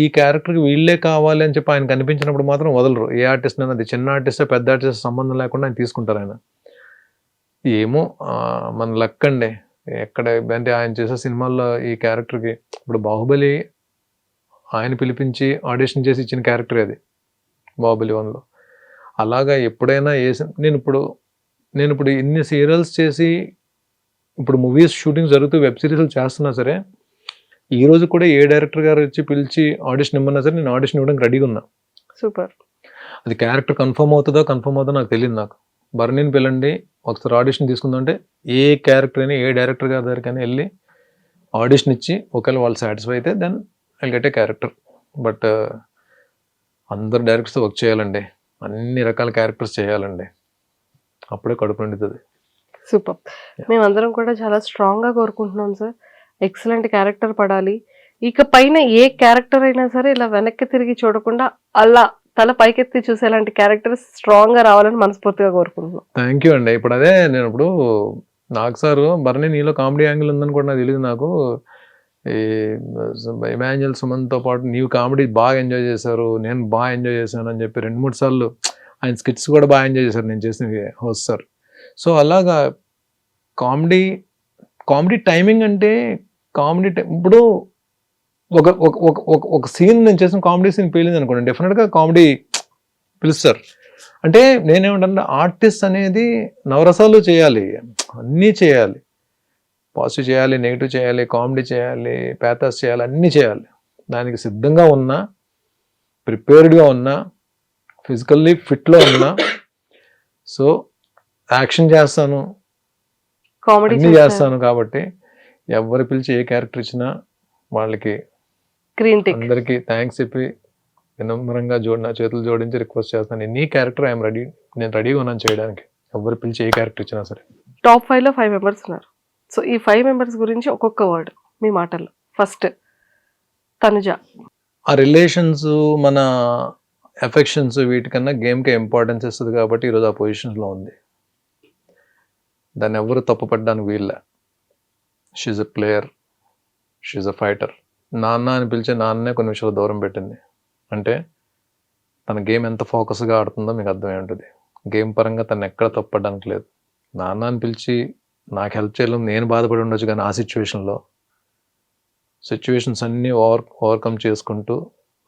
ఈ క్యారెక్టర్కి వీళ్ళే కావాలి అని చెప్పి ఆయన కనిపించినప్పుడు మాత్రం వదలరు. ఏ ఆర్టిస్ట్ అయినా, అది చిన్న ఆర్టిస్ట్ పెద్ద ఆర్టిస్ట్ సంబంధం లేకుండా ఆయన తీసుకుంటారు ఆయన. ఏమో మన లక్ అండి. ఎక్కడ అంటే ఆయన చేసే సినిమాల్లో ఈ క్యారెక్టర్కి, ఇప్పుడు బాహుబలి ఆయన పిలిపించి ఆడిషన్ చేసి ఇచ్చిన క్యారెక్టర్ అది బాహుబలి 1లో. అలాగా ఎప్పుడైనా నేను ఇప్పుడు ఇన్ని సీరియల్స్ చేసి ఇప్పుడు మూవీస్ షూటింగ్ జరుగుతూ వెబ్ సిరీస్లు చేస్తున్నా సరే, ఈ రోజు కూడా ఏ డైరెక్టర్ గారు వచ్చి పిలిచి ఆడిషన్ ఇమ్మన్నా సరే నేను ఆడిషన్ ఇవ్వడానికి రెడీగా ఉన్నా. సూపర్. అది క్యారెక్టర్ కన్ఫర్మ్ అవుతుందో నాకు తెలియదు. నాకు భరణిని పిల్లండి ఒకసారి ఆడిషన్ తీసుకుందాం అంటే ఏ క్యారెక్టర్ అయినా, ఏ డైరెక్టర్ గారి దగ్గరికైనా వెళ్ళి ఆడిషన్ ఇచ్చి ఒకవేళ వాళ్ళు సాటిస్ఫై అయితే then I get a character. But అందరు డైరెక్టర్స్ వర్క్ చేయాలండి, అన్ని రకాల క్యారెక్టర్స్ చేయాలండి, అప్పుడే కడుపు నిండుతుంది. సూపర్. మేమందరం కూడా చాలా స్ట్రాంగ్ గా కోరుకుంటున్నాం సార్, ఎక్సలెంట్ క్యారెక్టర్ పడాలి. ఇక పైన ఏ క్యారెక్టర్ అయినా సరే ఇలా వెనక్కి తిరిగి చూడకుండా అలా తల పైకెత్తి చూసేలాంటి క్యారెక్టర్స్ స్ట్రాంగ్ గా రావాలని మనస్ఫూర్తిగా కోరుకుంటున్నాం. థ్యాంక్ యూ అండి. ఇప్పుడు అదే నేను ఇప్పుడు నాకు సార్ భరణి నీలో కామెడీ యాంగిల్ ఉందని కూడా నాకు తెలియదు. నాకు ఈ ఇమాన్యుయల్ సుమన్తో పాటు నీవు కామెడీ బాగా ఎంజాయ్ చేశారు, నేను బాగా ఎంజాయ్ చేశాను అని చెప్పి 2-3 సార్లు ఆయన స్కిట్స్ కూడా బాగా ఎంజాయ్ చేశారు నేను చేసిన హోస్ట్ సార్. సో అలాగా కామెడీ టైమింగ్ అంటే ఇప్పుడు ఒక సీన్ నేను చేసిన కామెడీ సీన్ పేలింది అనుకోండి, డెఫినెట్గా కామెడీ పిలుస్తారు. అంటే నేనేమంటే ఆర్టిస్ట్ అనేది నవరసాలు చేయాలి, అన్నీ చేయాలి, పాజిటివ్ చేయాలి, నెగిటివ్ చేయాలి, కామెడీ చేయాలి, ప్యాథాస్ చేయాలి, అన్నీ చేయాలి. దానికి సిద్ధంగా ఉన్నా, ప్రిపేర్డ్గా ఉన్నా, ఫిజికల్లీ ఫిట్లో ఉన్నా. సో యాక్షన్ చేస్తాను, కామెడీ చేస్తాను. కాబట్టి ఎవరు పిలిచి ఏ క్యారెక్టర్ ఇచ్చినా వాళ్ళకి అందరికీ థ్యాంక్స్ చెప్పి వినమ్రంగా నా చేతులు జోడించి రిక్వెస్ట్ చేస్తాను, నీ క్యారెక్టర్ ఐఎమ్ రెడీ, నేను రెడీగా ఉన్నాను చేయడానికి, ఎవరు పిలిచి ఏ క్యారెక్టర్ ఇచ్చినా సరే. టాప్ 5లో 5 మెంబర్స్ ఉన్నారు. సో ఈ 5 మెంబర్స్ గురించి ఒక్కొక్క వర్డ్ మీ మాటల్లో. ఫస్ట్ తనుజ. ఆ రిలేషన్స్, మన ఎఫెక్షన్స్ వీటికన్నా గేమ్కే ఇంపార్టెన్స్ ఇస్తుంది కాబట్టి ఈరోజు ఆ పొజిషన్లో ఉంది. దాన్ని ఎవరు తప్పుపడ్డానికి వీళ్ళ. She's a player, she's a fighter. నాన్న అని పిలిచే నాన్నే కొన్ని విషయాలు దూరం పెట్టింది. అంటే తన గేమ్ ఎంత ఫోకస్గా ఆడుతుందో మీకు అర్థమై ఉంటుంది. గేమ్ పరంగా తను ఎక్కడ తప్పడానికి లేదు. నాన్న అని పిలిచి నాకు హెల్ప్ చేయలేము, నేను బాధపడి ఉండొచ్చు, కానీ ఆ సిచ్యువేషన్స్ అన్నీ ఓవర్కమ్ చేసుకుంటూ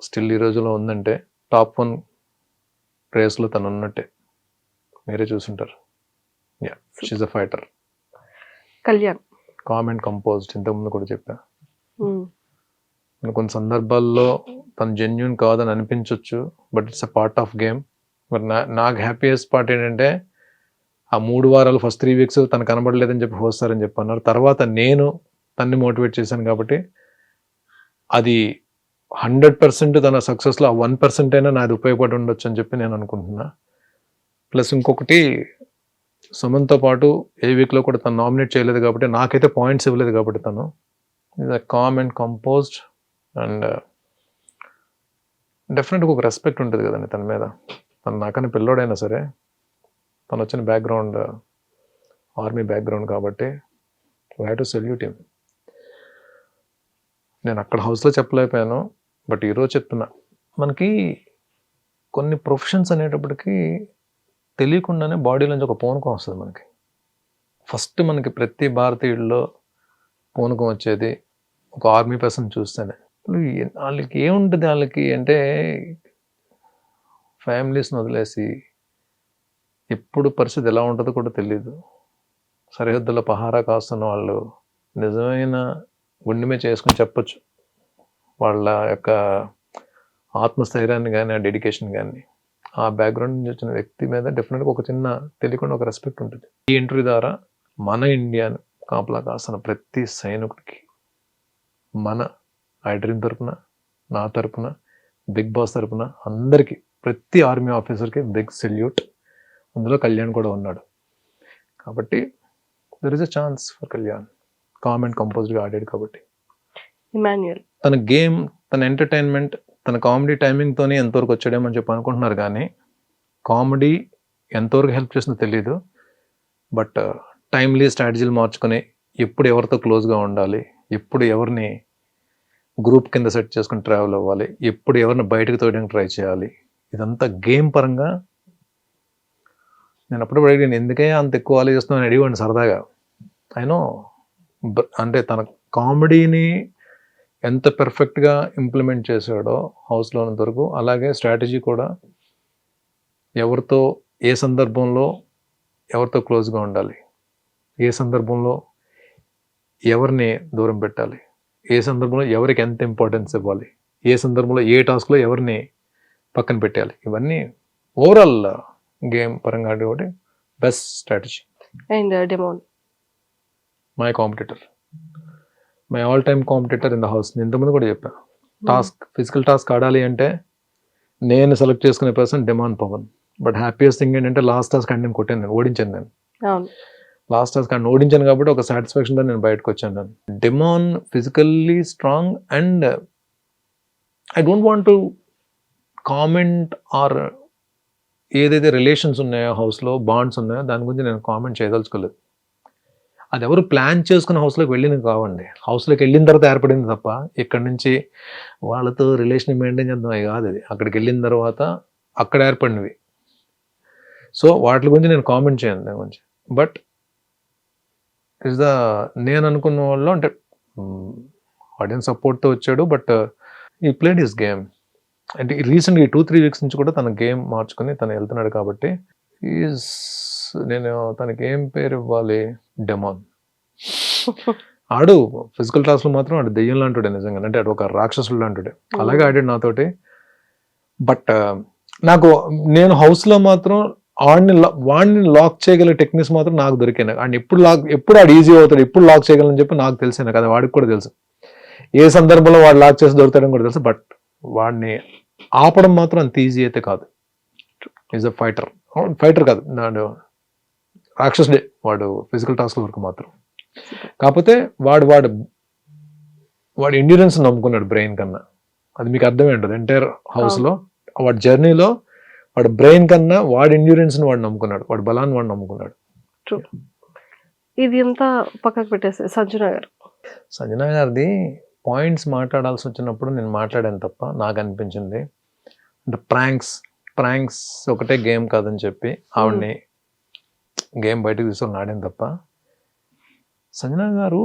స్టిల్ ఈ రోజులో ఉందంటే టాప్ 1 రేస్లో తను ఉన్నట్టే. మీరే చూసుంటారు. Yeah, she's a fighter. Kalyan calm and composed, ఇంతకుముందు కూడా చెప్పా. కొన్ని సందర్భాల్లో తను జెన్యున్ కాదని అనిపించవచ్చు, but it's a part of game. మరి నాకు హ్యాపీయెస్ట్ పార్ట్ ఏంటంటే ఆ 3 వారాలు ఫస్ట్ 3 వీక్స్ తను కనబడలేదని చెప్పి వస్తారని చెప్పి అన్నారు. తర్వాత నేను తన్ని మోటివేట్ చేశాను కాబట్టి అది 100% తన సక్సెస్లో ఆ 1% అయినా నాది ఉపయోగపడి ఉండొచ్చు అని చెప్పి నేను అనుకుంటున్నా. ప్లస్ ఇంకొకటి, సుమన్తో పాటు ఏ వీక్లో కూడా తను నామినేట్ చేయలేదు కాబట్టి, నాకైతే పాయింట్స్ ఇవ్వలేదు కాబట్టి, తను ఇది కామ్ అండ్ కంపోజ్డ్ అండ్ డెఫినెట్గా ఒక రెస్పెక్ట్ ఉంటుంది కదండి తన మీద. తను నాకన్నా పిల్లోడైనా సరే, తను వచ్చిన బ్యాక్గ్రౌండ్ ఆర్మీ బ్యాక్గ్రౌండ్ కాబట్టి I have to salute him. నేను అక్కడ హౌస్లో చెప్పలేకపోయాను, బట్ ఈరోజు చెప్తున్నా. మనకి కొన్ని ప్రొఫెషన్స్ అనేటప్పటికీ తెలియకుండానే బాడీలోంచి ఒక పూనకం వస్తుంది మనకి. ఫస్ట్ మనకి ప్రతి భారతీయుల్లో పూనకం వచ్చేది ఒక ఆర్మీ పర్సన్ చూస్తేనే. వాళ్ళకి ఏముంటుంది, వాళ్ళకి అంటే ఫ్యామిలీస్ని వదిలేసి ఎప్పుడు పరిస్థితి ఎలా ఉంటుందో కూడా తెలియదు. సరిహద్దుల పహారా కాస్తున్న వాళ్ళు నిజమైన గుండెమే చేసుకుని చెప్పొచ్చు వాళ్ళ యొక్క ఆత్మస్థైర్యాన్ని కానీ, ఆ డెడికేషన్ కానీ. ఆ బ్యాక్గ్రౌండ్ నుంచి వచ్చిన వ్యక్తి మీద డెఫినెట్గా ఒక చిన్న తెలియకుండా ఒక రెస్పెక్ట్ ఉంటుంది. ఈ ఇంటర్వ్యూ ద్వారా మన ఇండియాను కాపలా కాస్తున్న ప్రతి సైనికుడికి మన ఐ డ్రీమ్ తరపున, నా తరపున, బిగ్ బాస్ తరపున అందరికీ, ప్రతి ఆర్మీ ఆఫీసర్కి బిగ్ సెల్యూట్. అందులో కళ్యాణ్ కూడా ఉన్నాడు కాబట్టి there is a chance for Kalyan. Calm and కంపోజ్డ్గా ఆడాడు కాబట్టి. ఇమాన్యుయల్ తన గేమ్, తన ఎంటర్టైన్మెంట్, తన కామెడీ టైమింగ్తోనే ఎంతవరకు వచ్చాడేమని చెప్పి అనుకుంటున్నారు, కానీ కామెడీ ఎంతవరకు హెల్ప్ చేస్తుందో తెలియదు. బట్ టైమ్లీ స్ట్రాటజీలు మార్చుకొని ఎప్పుడు ఎవరితో క్లోజ్గా ఉండాలి, ఎప్పుడు ఎవరిని గ్రూప్ కింద సెట్ చేసుకుని ట్రావెల్ అవ్వాలి, ఎప్పుడు ఎవరిని బయటకు తోయడానికి ట్రై చేయాలి, ఇదంతా గేమ్ పరంగా. నేను అప్పుడు అడిగాను, ఎందుకే అంత ఎక్కువ ఆలోచిస్తున్నాను అడిగాను సరదాగా. అయినో అంటే తన కామెడీని ఎంత పెర్ఫెక్ట్గా ఇంప్లిమెంట్ చేశాడో హౌస్లో ఉన్నంతవరకు, అలాగే స్ట్రాటజీ కూడా ఎవరితో ఏ సందర్భంలో ఎవరితో క్లోజ్గా ఉండాలి, ఏ సందర్భంలో ఎవరిని దూరం పెట్టాలి, ఏ సందర్భంలో ఎవరికి ఎంత ఇంపార్టెన్స్ ఇవ్వాలి, ఏ సందర్భంలో ఏ టాస్క్లో ఎవరిని పక్కన పెట్టాలి, ఇవన్నీ ఓవరాల్ గేమ్ పరంగా కాబట్టి best strategy. And demon my competitor, my all time competitor in the house. నేను ఇంతకుముందు కూడా చెప్పాను, ఫిజికల్ టాస్క్ ఆడాలి అంటే నేను సెలెక్ట్ చేసుకునే person Demon Pavan. But happiest thing ఏంటంటే లాస్ట్ టాస్క్ అంటే నేను కొట్టాను, నేను ఓడించాను. నేను లాస్ట్ టాస్క్ అంటే ఓడించాను కాబట్టి ఒక సాటిస్ఫాక్షన్తో నేను బయటకు వచ్చాను. నేను Demon physically strong and I don't want to comment or ఏదైతే రిలేషన్స్ ఉన్నాయో హౌస్లో, బాండ్స్ ఉన్నాయో దాని గురించి నేను కామెంట్ చేయదలుచుకోలేదు. అది ఎవరు ప్లాన్ చేసుకుని హౌస్లోకి వెళ్ళినవి కావండి. హౌస్లోకి వెళ్ళిన తర్వాత ఏర్పడింది తప్ప ఇక్కడి నుంచి వాళ్ళతో రిలేషన్ మెయింటైన్ చేద్దాం అవి కాదు. అది అక్కడికి వెళ్ళిన తర్వాత అక్కడ ఏర్పడినవి. సో వాటి గురించి నేను కామెంట్ చేయను దాని గురించి. బట్ ఇస్ ద నేను అనుకున్న వాళ్ళు అంటే ఆడియన్స్ సపోర్ట్తో వచ్చాడు, బట్ ఈ ప్లేడ్ హిస్ గేమ్. అంటే రీసెంట్గా 2-3 వీక్స్ నుంచి కూడా తన గేమ్ మార్చుకొని తను వెళ్తున్నాడు కాబట్టి నేను తనకి ఏం పేరు ఇవ్వాలి, డెమాన్. ఆడు ఫిజికల్ టాస్క్లో మాత్రం ఆడు దెయ్యం లాంటిడే నిజంగా, అంటే ఆడు ఒక రాక్షసుడు లాంటిడే. అలాగే ఆడాడు నాతోటి. బట్ నేను హౌస్లో మాత్రం వాడిని లాక్ చేయగల టెక్నిక్స్ మాత్రం నాకు దొరికాయి. అండ్ ఎప్పుడు ఆడు ఈజీ అవుతాడు, ఎప్పుడు లాక్ చేయగలని చెప్పి నాకు తెలిసాను కదా, వాడికి కూడా తెలుసు ఏ సందర్భంలో వాడు లాక్ చేసి దొరుకుతాడని కూడా తెలుసు. బట్ వాడిని ఆపడం మాత్రం అంత ఈజీ అయితే కాదు. ఈజ్ అ ఫైటర్ కాదు, నాడు రాక్షసుడే వాడు ఫిజికల్ టాస్క్ వరకు మాత్రం. కాకపోతే వాడు ఎండ్యూరెన్స్ నమ్ముకున్నాడు బ్రెయిన్ కన్నా. అది మీకు అర్థమే ఉంటుంది. ఎంటైర్ హౌస్లో వాడి జర్నీలో వాడు బ్రెయిన్ కన్నా వాడి ఎండ్యూరెన్స్ని వాడు నమ్ముకున్నాడు, వాడి బలాన్ని వాడు నమ్ముకున్నాడు. ఇది ఎంత పక్కకు పెట్టేసి సంజన గారిది పాయింట్స్ మాట్లాడాల్సి వచ్చినప్పుడు నేను మాట్లాడాను తప్ప నాకు అనిపించింది అంటే ప్రాంక్స్ ప్రాంక్స్ ఒకటే గేమ్ కాదని చెప్పి ఆవిడ్ని గేమ్ బయటకు తీసుకొని ఆడాను తప్ప సంజన గారు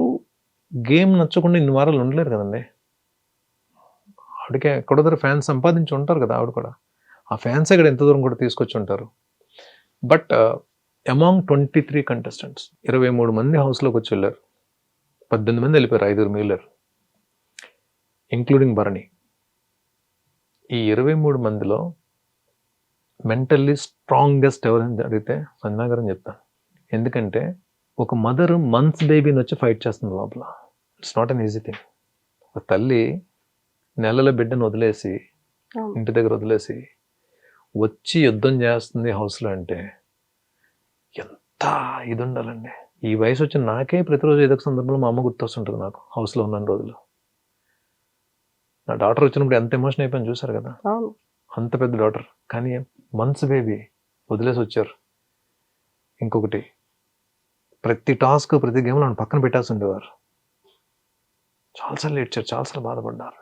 గేమ్ నచ్చకుండా ఇన్ని వారాలు ఉండలేరు కదండి. ఆవిడకి ఎక్కడో దగ్గర ఫ్యాన్స్ సంపాదించి ఉంటారు కదా ఆవిడ కూడా. ఆ ఫ్యాన్స్ ఇక్కడ ఎంత దూరం కూడా తీసుకొచ్చి ఉంటారు. బట్ అమాంగ్ 23 కంటెస్టెంట్స్ 23 మంది హౌస్లోకి వచ్చి వెళ్ళారు. 18 మంది వెళ్ళిపోయారు, 5 మిగిలారు, ఇంక్లూడింగ్ భరణి. ఈ 23 మందిలో మెంటల్లీ స్ట్రాంగెస్ట్ ఎవరని అడిగితే సంజన గారు అని చెప్తాను. ఎందుకంటే ఒక మదర్ మంత్స్ బేబీని వచ్చి ఫైట్ చేస్తుంది లోపల. It's not an easy thing. ఒక తల్లి నెలల బిడ్డను వదిలేసి ఇంటి దగ్గర వదిలేసి వచ్చి యుద్ధం చేస్తుంది హౌస్లో అంటే ఎంత ఇది ఉండాలండి. ఈ వయసు వచ్చి నాకే ప్రతిరోజు ఏదో ఒక సందర్భంలో మా అమ్మ గుర్తొస్తుంటుంది నాకు హౌస్లో ఉన్న రోజులు. నా డాటర్ వచ్చినప్పుడు ఎంత ఎమోషన్ అయిపోయింది చూసారు కదా, అంత పెద్ద డాటర్. కానీ మంత్స్ బేబీ వదిలేసి వచ్చారు. ఇంకొకటి ప్రతి టాస్క్ ప్రతి గేమ్లో నన్ను పక్కన పెట్టాల్సి ఉండేవారు. చాలాసార్లు ఏడ్చారు, చాలాసార్లు బాధపడ్డారు.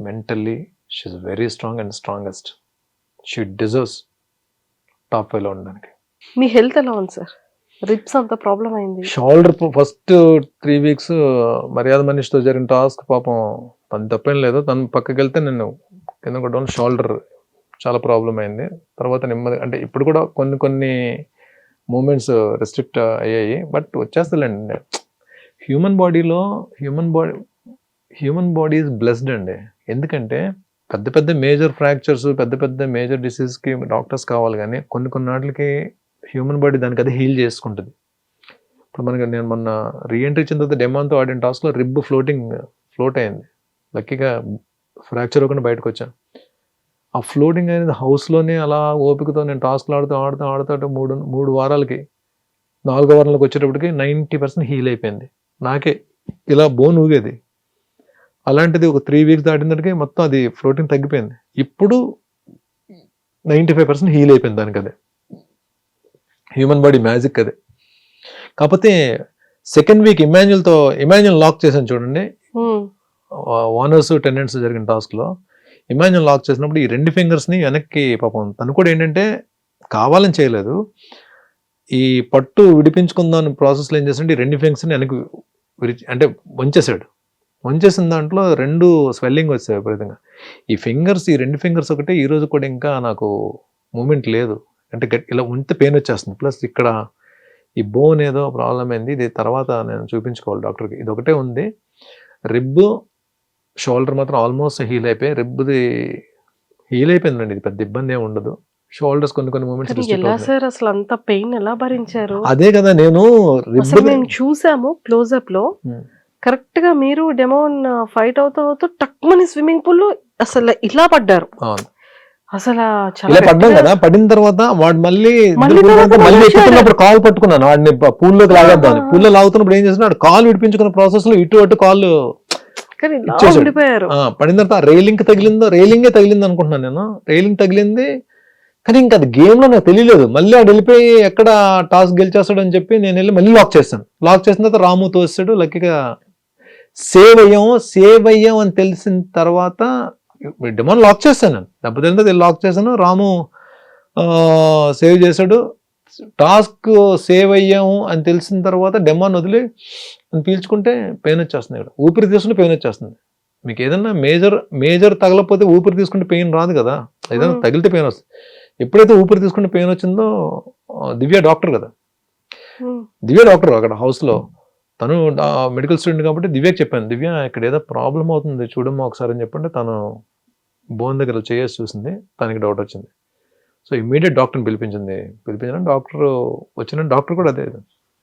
Mentally she is very strong and strongest. She deserves top 5లో ఉండడానికి. మీ హెల్త్ ఎలా ఉంది సార్? రిప్స్ అంత ప్రాబ్లం అయింది. షోల్డర్ ఫస్ట్ 3 వీక్స్ మర్యాద మనిషితో జరిగిన టాస్క్ పాపం తను తప్పేం లేదు. తను పక్కకి వెళ్తే నేను కింద కూడా షోల్డర్ చాలా ప్రాబ్లం అయింది. తర్వాత నెమ్మది అంటే ఇప్పుడు కూడా కొన్ని మూమెంట్స్ రెస్ట్రిక్ట్ అయ్యాయి. బట్ వచ్చేస్తుందండి. హ్యూమన్ బాడీ ఈజ్ బ్లెస్డ్ అండి. ఎందుకంటే పెద్ద మేజర్ ఫ్రాక్చర్స్, పెద్ద మేజర్ డిసీజ్కి డాక్టర్స్ కావాలి, కానీ కొన్ని వాటికి హ్యూమన్ బాడీ దానికి అది హీల్ చేసుకుంటుంది. ఇప్పుడు నేను మొన్న రీఎంట్రీ ఇచ్చిన తర్వాత డెమాన్తో ఆడిన టాస్క్లో రిబ్ ఫ్లోట్ అయింది. లక్కీగా ఫ్రాక్చర్ అవ్వకుండా బయటకు వచ్చాను. ఆ ఫ్లోటింగ్ అనేది హౌస్లోనే అలా ఓపికతో నేను టాస్క్లు ఆడుతూ 3 వారాలకి 4వ వారంలోకి వచ్చేటప్పటికి 90% హీల్ అయిపోయింది. నాకే ఇలా బోన్ ఊగేది. అలాంటిది ఒక 3 వీక్స్ దాటినప్పటికీ మొత్తం అది ఫ్లోటింగ్ తగ్గిపోయింది. ఇప్పుడు 95% హీల్ అయిపోయింది దానికి. అదే హ్యూమన్ బాడీ మ్యాజిక్ అదే. కాకపోతే సెకండ్ వీక్ ఇమాన్యుల్ లాక్ చేశాను చూడండి, ఓనర్స్ టెనెంట్స్ జరిగిన టాస్క్లో ఇమాన్యుల్ లాక్ చేసినప్పుడు ఈ 2 ఫింగర్స్ని వెనక్కి పాపం తను కూడా ఏంటంటే కావాలని చేయలేదు, ఈ పట్టు విడిపించుకుందాం ప్రాసెస్లో ఏం చేస్తుంటే ఈ 2 ఫింగర్స్ని వెనక్కి అంటే వంచేసిన దాంట్లో 2 స్వెల్లింగ్ వచ్చాయి విపరీతంగా. ఈ 2 ఫింగర్స్ ఒకటే ఈరోజు కూడా ఇంకా నాకు మూమెంట్ లేదు. అంటే ఇలా ఉంటే పెయిన్ వచ్చేస్తుంది. ప్లస్ ఇక్కడ ఈ బోన్ ఏదో ప్రాబ్లం అయింది. ఇది తర్వాత నేను చూపించుకోవాలి డాక్టర్కి. ఇది ఒకటే ఉంది. రిబ్ షోల్డర్ మాత్రం ఆల్మోస్ట్ హీల్ అయిపోయి, రిబ్ది హీల్ అయిపోయిందండి. ఇది పెద్ద ఇబ్బంది ఏమి ఉండదు. షోల్డర్స్ కొన్ని మూమెంట్స్ ఎలా సార్ అసలు అంత పెయిన్ ఎలా భరించారు? అదే కదా నేను మేము చూసాము క్లోజ్అప్ లో. కరెక్ట్ గా మీరు డెమోన్ ఫైట్ అవుతూ టక్మని స్విమ్మింగ్ పూల్ లో అసలు ఇలా పడ్డారు. అసలు ఇలా పడ్డాం కదా. పడిన తర్వాత వాడు మళ్ళీ ఎక్కుతున్నప్పుడు కాల్ పట్టుకున్నాను వాడిని పూల్లోకి లాగేద్దామని. పూల్లో లాగుతున్నప్పుడు ఏం చేసినా కాల్ విడిపించుకున్న ప్రాసెస్ లో ఇటు అటు కాళ్ళు పడిన తర్వాత రైలింగ్ తగిలింది అనుకుంటున్నాను నేను. రైలింగ్ తగిలింది కానీ ఇంకా అది గేమ్ లో నాకు తెలియలేదు. మళ్ళీ ఆడు వెళ్ళిపోయి ఎక్కడ టాస్క్ గెలిచేస్తాడు అని చెప్పి నేను వెళ్ళి మళ్ళీ లాక్ చేశాను. లాక్ చేసిన తర్వాత రాము తోస్తాడు. లక్కీగా సేవ్ అయ్యాం అని తెలిసిన తర్వాత డెమోన్ లాక్ చేశాను. దెబ్బతింటే లాక్ చేశాను. రాము సేవ్ చేశాడు. టాస్క్ సేవ్ అయ్యాము అని తెలిసిన తర్వాత డెమోన్ వదిలి పీల్చుకుంటే పెయిన్ వచ్చేస్తుంది. ఇక్కడ ఊపిరి తీసుకుంటే పెయిన్ వచ్చేస్తుంది. మీకు ఏదన్నా మేజర్ తగలకపోతే ఊపిరి తీసుకుంటే పెయిన్ రాదు కదా. ఏదైనా తగిలితే పెయిన్ వస్తుంది. ఎప్పుడైతే ఊపిరి తీసుకుంటే పెయిన్ వచ్చిందో దివ్య డాక్టర్ కదా, దివ్య డాక్టర్ అక్కడ హౌస్లో. తను మెడికల్ స్టూడెంట్ కాబట్టి దివ్యకి చెప్పాను, దివ్య ఇక్కడ ఏదో ప్రాబ్లం అవుతుంది చూడమ్మా ఒకసారి అని చెప్పంటే తను బోన్ దగ్గర చేసి చూసింది. తనకి డౌట్ వచ్చింది. సో ఇమ్మీడియట్ డాక్టర్ని పిలిపించిన డాక్టర్ వచ్చిన డాక్టర్ కూడా అదే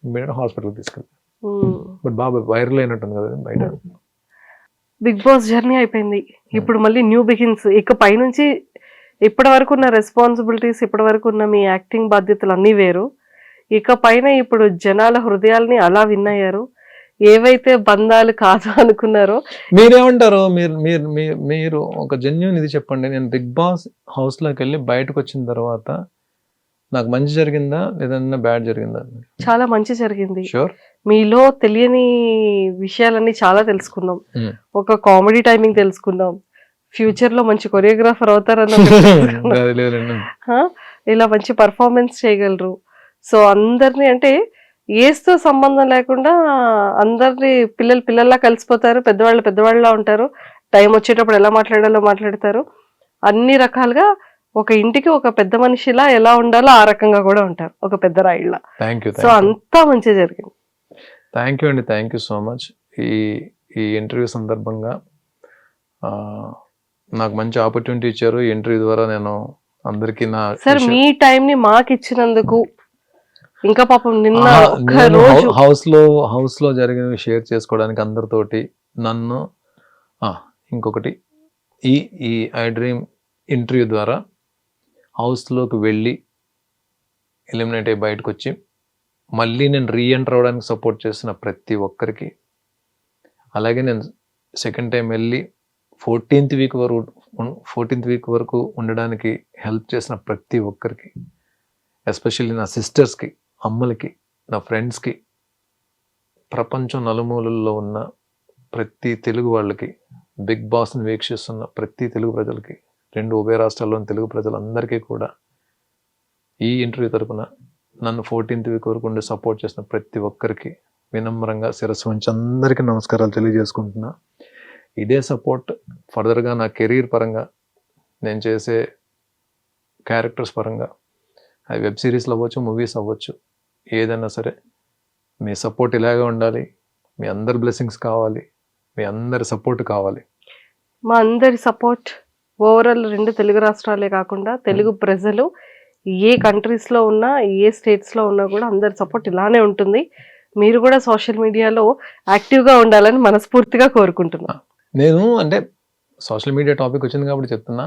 ఇమ్మీడియట్ హాస్పిటల్కి తీసుకెళ్ళి. బట్ బాగా వైరల్ అయినట్టుంది కదా బయట. బిగ్ బాస్ జర్నీ అయిపోయింది. ఇప్పుడు మళ్ళీ న్యూ బిగిన్స్. ఇక పైనుంచి ఇప్పటి వరకు ఉన్న రెస్పాన్సిబిలిటీస్, ఇప్పటి వరకు ఉన్న మీ యాక్టింగ్ బాధ్యతలు అన్నీ వేరు. ఇక పైన ఇప్పుడు జనాల హృదయాల్ని అలా విన్నయ్యారు. ఏవైతే బంధాలు కాదు అనుకున్నారో. మీరేమంటారు? మీరు ఒక జెన్యూన్ ఇది చెప్పండి. నేను బిగ్ బాస్ హౌస్లోకి వెళ్ళి బయటకు వచ్చిన తర్వాత నాకు మంచి జరిగిందా లేదన్నా బ్యాడ్ జరిగిందా? చాలా మంచి జరిగింది. షూర్. మీలో తెలియని విషయాలన్నీ చాలా తెలుసుకున్నాం. ఒక కామెడీ టైమింగ్ తెలుసుకున్నాం, ఫ్యూచర్ లో మంచి కొరియోగ్రాఫర్ అవుతారని అది లేదండి. ఇలా మంచి పర్ఫార్మెన్స్ చేయగలరు. సో అందరినీ అంటే ఏజ్ తో సంబంధం లేకుండా అందరినీ పిల్లల్లా కలిసిపోతారు, పెద్దవాళ్ళు పెద్దవాళ్ళలా ఉంటారు, టైం వచ్చేటప్పుడు ఎలా మాట్లాడాలో మాట్లాడతారు. అన్ని రకాలుగా ఒక ఇంటికి ఒక పెద్ద మనిషిలా ఎలా ఉండాలో ఆ రకంగా కూడా ఉంటారు, ఒక పెద్ద రాయిళ్ళ. థ్యాంక్ యూ, సో అంతా మంచిగా జరిగింది. థ్యాంక్ యూ అండి, థ్యాంక్ యూ సో మచ్. ఈ ఇంటర్వ్యూ సందర్భంగా నాకు మంచి ఆపర్చునిటీ ఇచ్చారు. ఈ ఇంటర్వ్యూ ద్వారా నేను అందరికీ నా సార్ మీ టైం ని మాకు ఇచ్చినందుకు, ఇంకా పాపం నిన్న ఒక్క రోజు హౌస్ లో జరిగినవి షేర్ చేసుకోవడానికి అందరితోటి నన్ను ఇంకొకటి ఈ ఐ డ్రీమ్ ఇంటర్వ్యూ ద్వారా హౌస్లోకి వెళ్ళి ఎలిమినేట్ అయ్యి బయటకు వచ్చి మళ్ళీ నేను రీఎంటర్ అవ్వడానికి సపోర్ట్ చేసిన ప్రతి ఒక్కరికి, అలాగే నేను సెకండ్ టైం వెళ్ళి 14th వీక్ వరకు ఉండడానికి హెల్ప్ చేసిన ప్రతి ఒక్కరికి, ఎస్పెషల్లీ నా సిస్టర్స్కి, అమ్మలకి, నా ఫ్రెండ్స్కి, ప్రపంచం నలుమూలల్లో ఉన్న ప్రతి తెలుగు వాళ్ళకి, బిగ్ బాస్ని వీక్షిస్తున్న ప్రతి తెలుగు ప్రజలకి, 2 ఉభయ రాష్ట్రాల్లోని తెలుగు ప్రజలందరికీ కూడా ఈ ఇంటర్వ్యూ తరపున నన్ను 14th వీక్ వరకు ఉండి సపోర్ట్ చేసిన ప్రతి ఒక్కరికి వినమ్రంగా శిరస్సు వంచి అందరికీ నమస్కారాలు తెలియజేసుకుంటున్నా. ఇదే సపోర్ట్ ఫర్దర్గా నా కెరీర్ పరంగా, నేను చేసే క్యారెక్టర్స్ పరంగా, అది వెబ్ సిరీస్లు అవ్వచ్చు, మూవీస్ అవ్వచ్చు, ఏదైనా సరే మీ సపోర్ట్ ఇలాగే ఉండాలి. మీ అందరి బ్లెస్సింగ్స్ కావాలి, మీ అందరి సపోర్ట్ కావాలి. మా అందరి సపోర్ట్ ఓవరాల్ 2 తెలుగు రాష్ట్రాలే కాకుండా తెలుగు ప్రజలు ఏ కంట్రీస్ లో ఉన్నా, ఏ స్టేట్స్ లో ఉన్నా కూడా అందరి సపోర్ట్ ఇలానే ఉంటుంది. మీరు కూడా సోషల్ మీడియాలో యాక్టివ్ గా ఉండాలని మనస్ఫూర్తిగా కోరుకుంటున్నా. నేను అంటే సోషల్ మీడియా టాపిక్ వచ్చింది కాబట్టి చెప్తున్నా,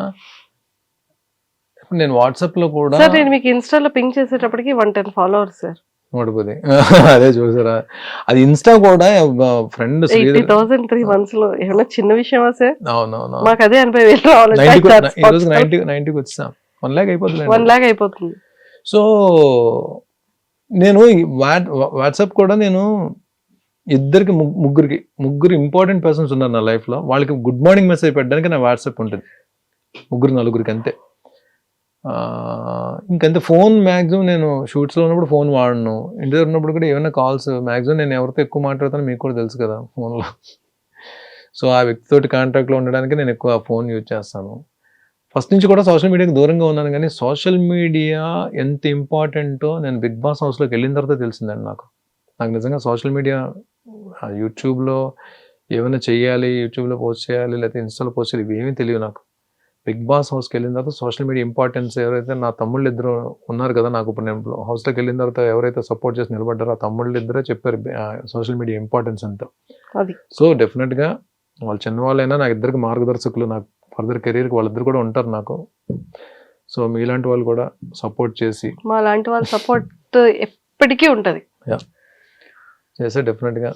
ఇప్పుడు నేను వాట్సాప్ లో కూడా సార్ నేను మీకు ఇన్స్టాలో పింక్ చేసేటప్పటికి 110 ఫాలోవర్స్ సార్. నోటిపోతే అదే చూసారా, అది ఇన్స్టా కూడా ఫ్రెండ్ 80,000 3 months లో ఏమన్నా చిన్న విషయమా సార్? అవునవును, మాకు అదే 80,000 రావాలి. 90కి వచ్చాం, 1 lakh అయిపోతుంది, 1 lakh అయిపోతుంది. సో నేను వాట్సాప్ కూడా నేను ఇద్దరికి ముగ్గురు ఇంపార్టెంట్ పర్సన్స్ ఉన్నారు నా లైఫ్లో, వాళ్ళకి గుడ్ మార్నింగ్ మెసేజ్ పెట్టడానికి నా వాట్సాప్ ఉంటుంది, 3-4 అంతే. ఇంకంతే. ఫోన్ మ్యాక్సిమం నేను షూట్స్లో ఉన్నప్పుడు ఫోన్ వాడను, ఇంటి దగ్గర ఉన్నప్పుడు కూడా ఏమైనా కాల్స్ మ్యాక్సిమం నేను ఎవరితో ఎక్కువ మాట్లాడతానో మీకు కూడా తెలుసు కదా ఫోన్లో. సో ఆ వ్యక్తితోటి కాంటాక్ట్లో ఉండడానికి నేను ఎక్కువ ఫోన్ యూజ్ చేస్తాను. ఫస్ట్ నుంచి కూడా సోషల్ మీడియాకి దూరంగా ఉన్నాను, కానీ సోషల్ మీడియా ఎంత ఇంపార్టెంటో నేను బిగ్ బాస్ హౌస్లోకి వెళ్ళిన తర్వాత తెలిసిందండి నాకు నిజంగా సోషల్ మీడియా, యూట్యూబ్లో ఏమైనా చెయ్యాలి, యూట్యూబ్లో పోస్ట్ చేయాలి, లేకపోతే ఇన్స్టాలో పోస్ట్ చేయాలి, ఇవేమీ తెలియదు నాకు. బిగ్ బాస్ హౌస్కి వెళ్ళిన తర్వాత సోషల్ మీడియా ఇంపార్టెన్స్, ఎవరైతే నా తమ్ముళ్ళు ఇద్దరు ఉన్నారు కదా నాకు, ఇప్పుడు నేను హౌస్లోకి వెళ్ళిన తర్వాత ఎవరైతే సపోర్ట్ చేసి నిలబడ్డారో ఆ తమ్ముళ్ళు ఇద్దరే చెప్పారు సోషల్ మీడియా ఇంపార్టెన్స్ అంతా. సో డెఫినెట్గా వాళ్ళు చిన్నవాళ్ళైనా నాకు ఇద్దరికి మార్గదర్శకులు, నాకు ఫర్దర్ కెరీర్కి వాళ్ళిద్దరు కూడా ఉంటారు నాకు. సో మీలాంటి వాళ్ళు కూడా సపోర్ట్ చేసి, మా లాంటి వాళ్ళ సపోర్ట్ ఎప్పటికీ ఉంటుంది చేస్తే డెఫినెట్గా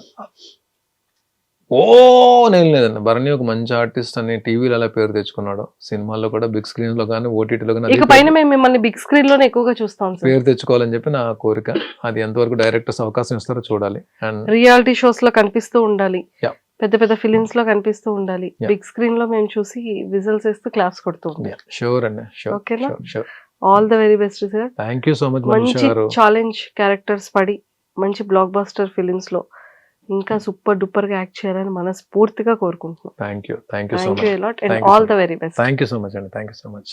నేను లేదండి. భరణి ఒక మంచి ఆర్టిస్ట్ అని టీవీలో అలా పేరు తెచ్చుకున్నాడు, సినిమాల్లో కూడా బిగ్ స్క్రీన్ లో కానీ ఓటీటీలో కానీ మేము మిమ్మల్ని బిగ్ స్క్రీన్ లోనే ఎక్కువగా చూస్తాం. పేరు తెచ్చుకోవాలని చెప్పి నా కోరిక. అది ఎంతవరకు డైరెక్టర్స్ అవకాశం ఇస్తారో చూడాలి. అండ్ రియాలిటీ షోస్ లో కనిపిస్తూ ఉండాలి, పెద్ద పెద్ద ఫిలిమ్స్ లో కనిపిస్తూ ఉండాలి, బిగ్ స్క్రీన్ లో మేము చూసి విజిల్స్ వేస్తూ క్లాప్స్ కొడుతూ ఉండాలి. షూర్ అండి, ఓకేనా? All the very best sir. Thank you so much. మంచి ఛాలెంజ్ క్యారెక్టర్స్ పడి మంచి బ్లాక్ బస్టర్ ఫిలిమ్స్ లో ఇంకా సూపర్ డూపర్ గా యాక్ట్ చేయాలని మనస్ఫూర్తిగా కోరుకుంటున్నాం. Thank you so much. All the very best. Thank you so much అండి, థ్యాంక్ యూ సో మచ్.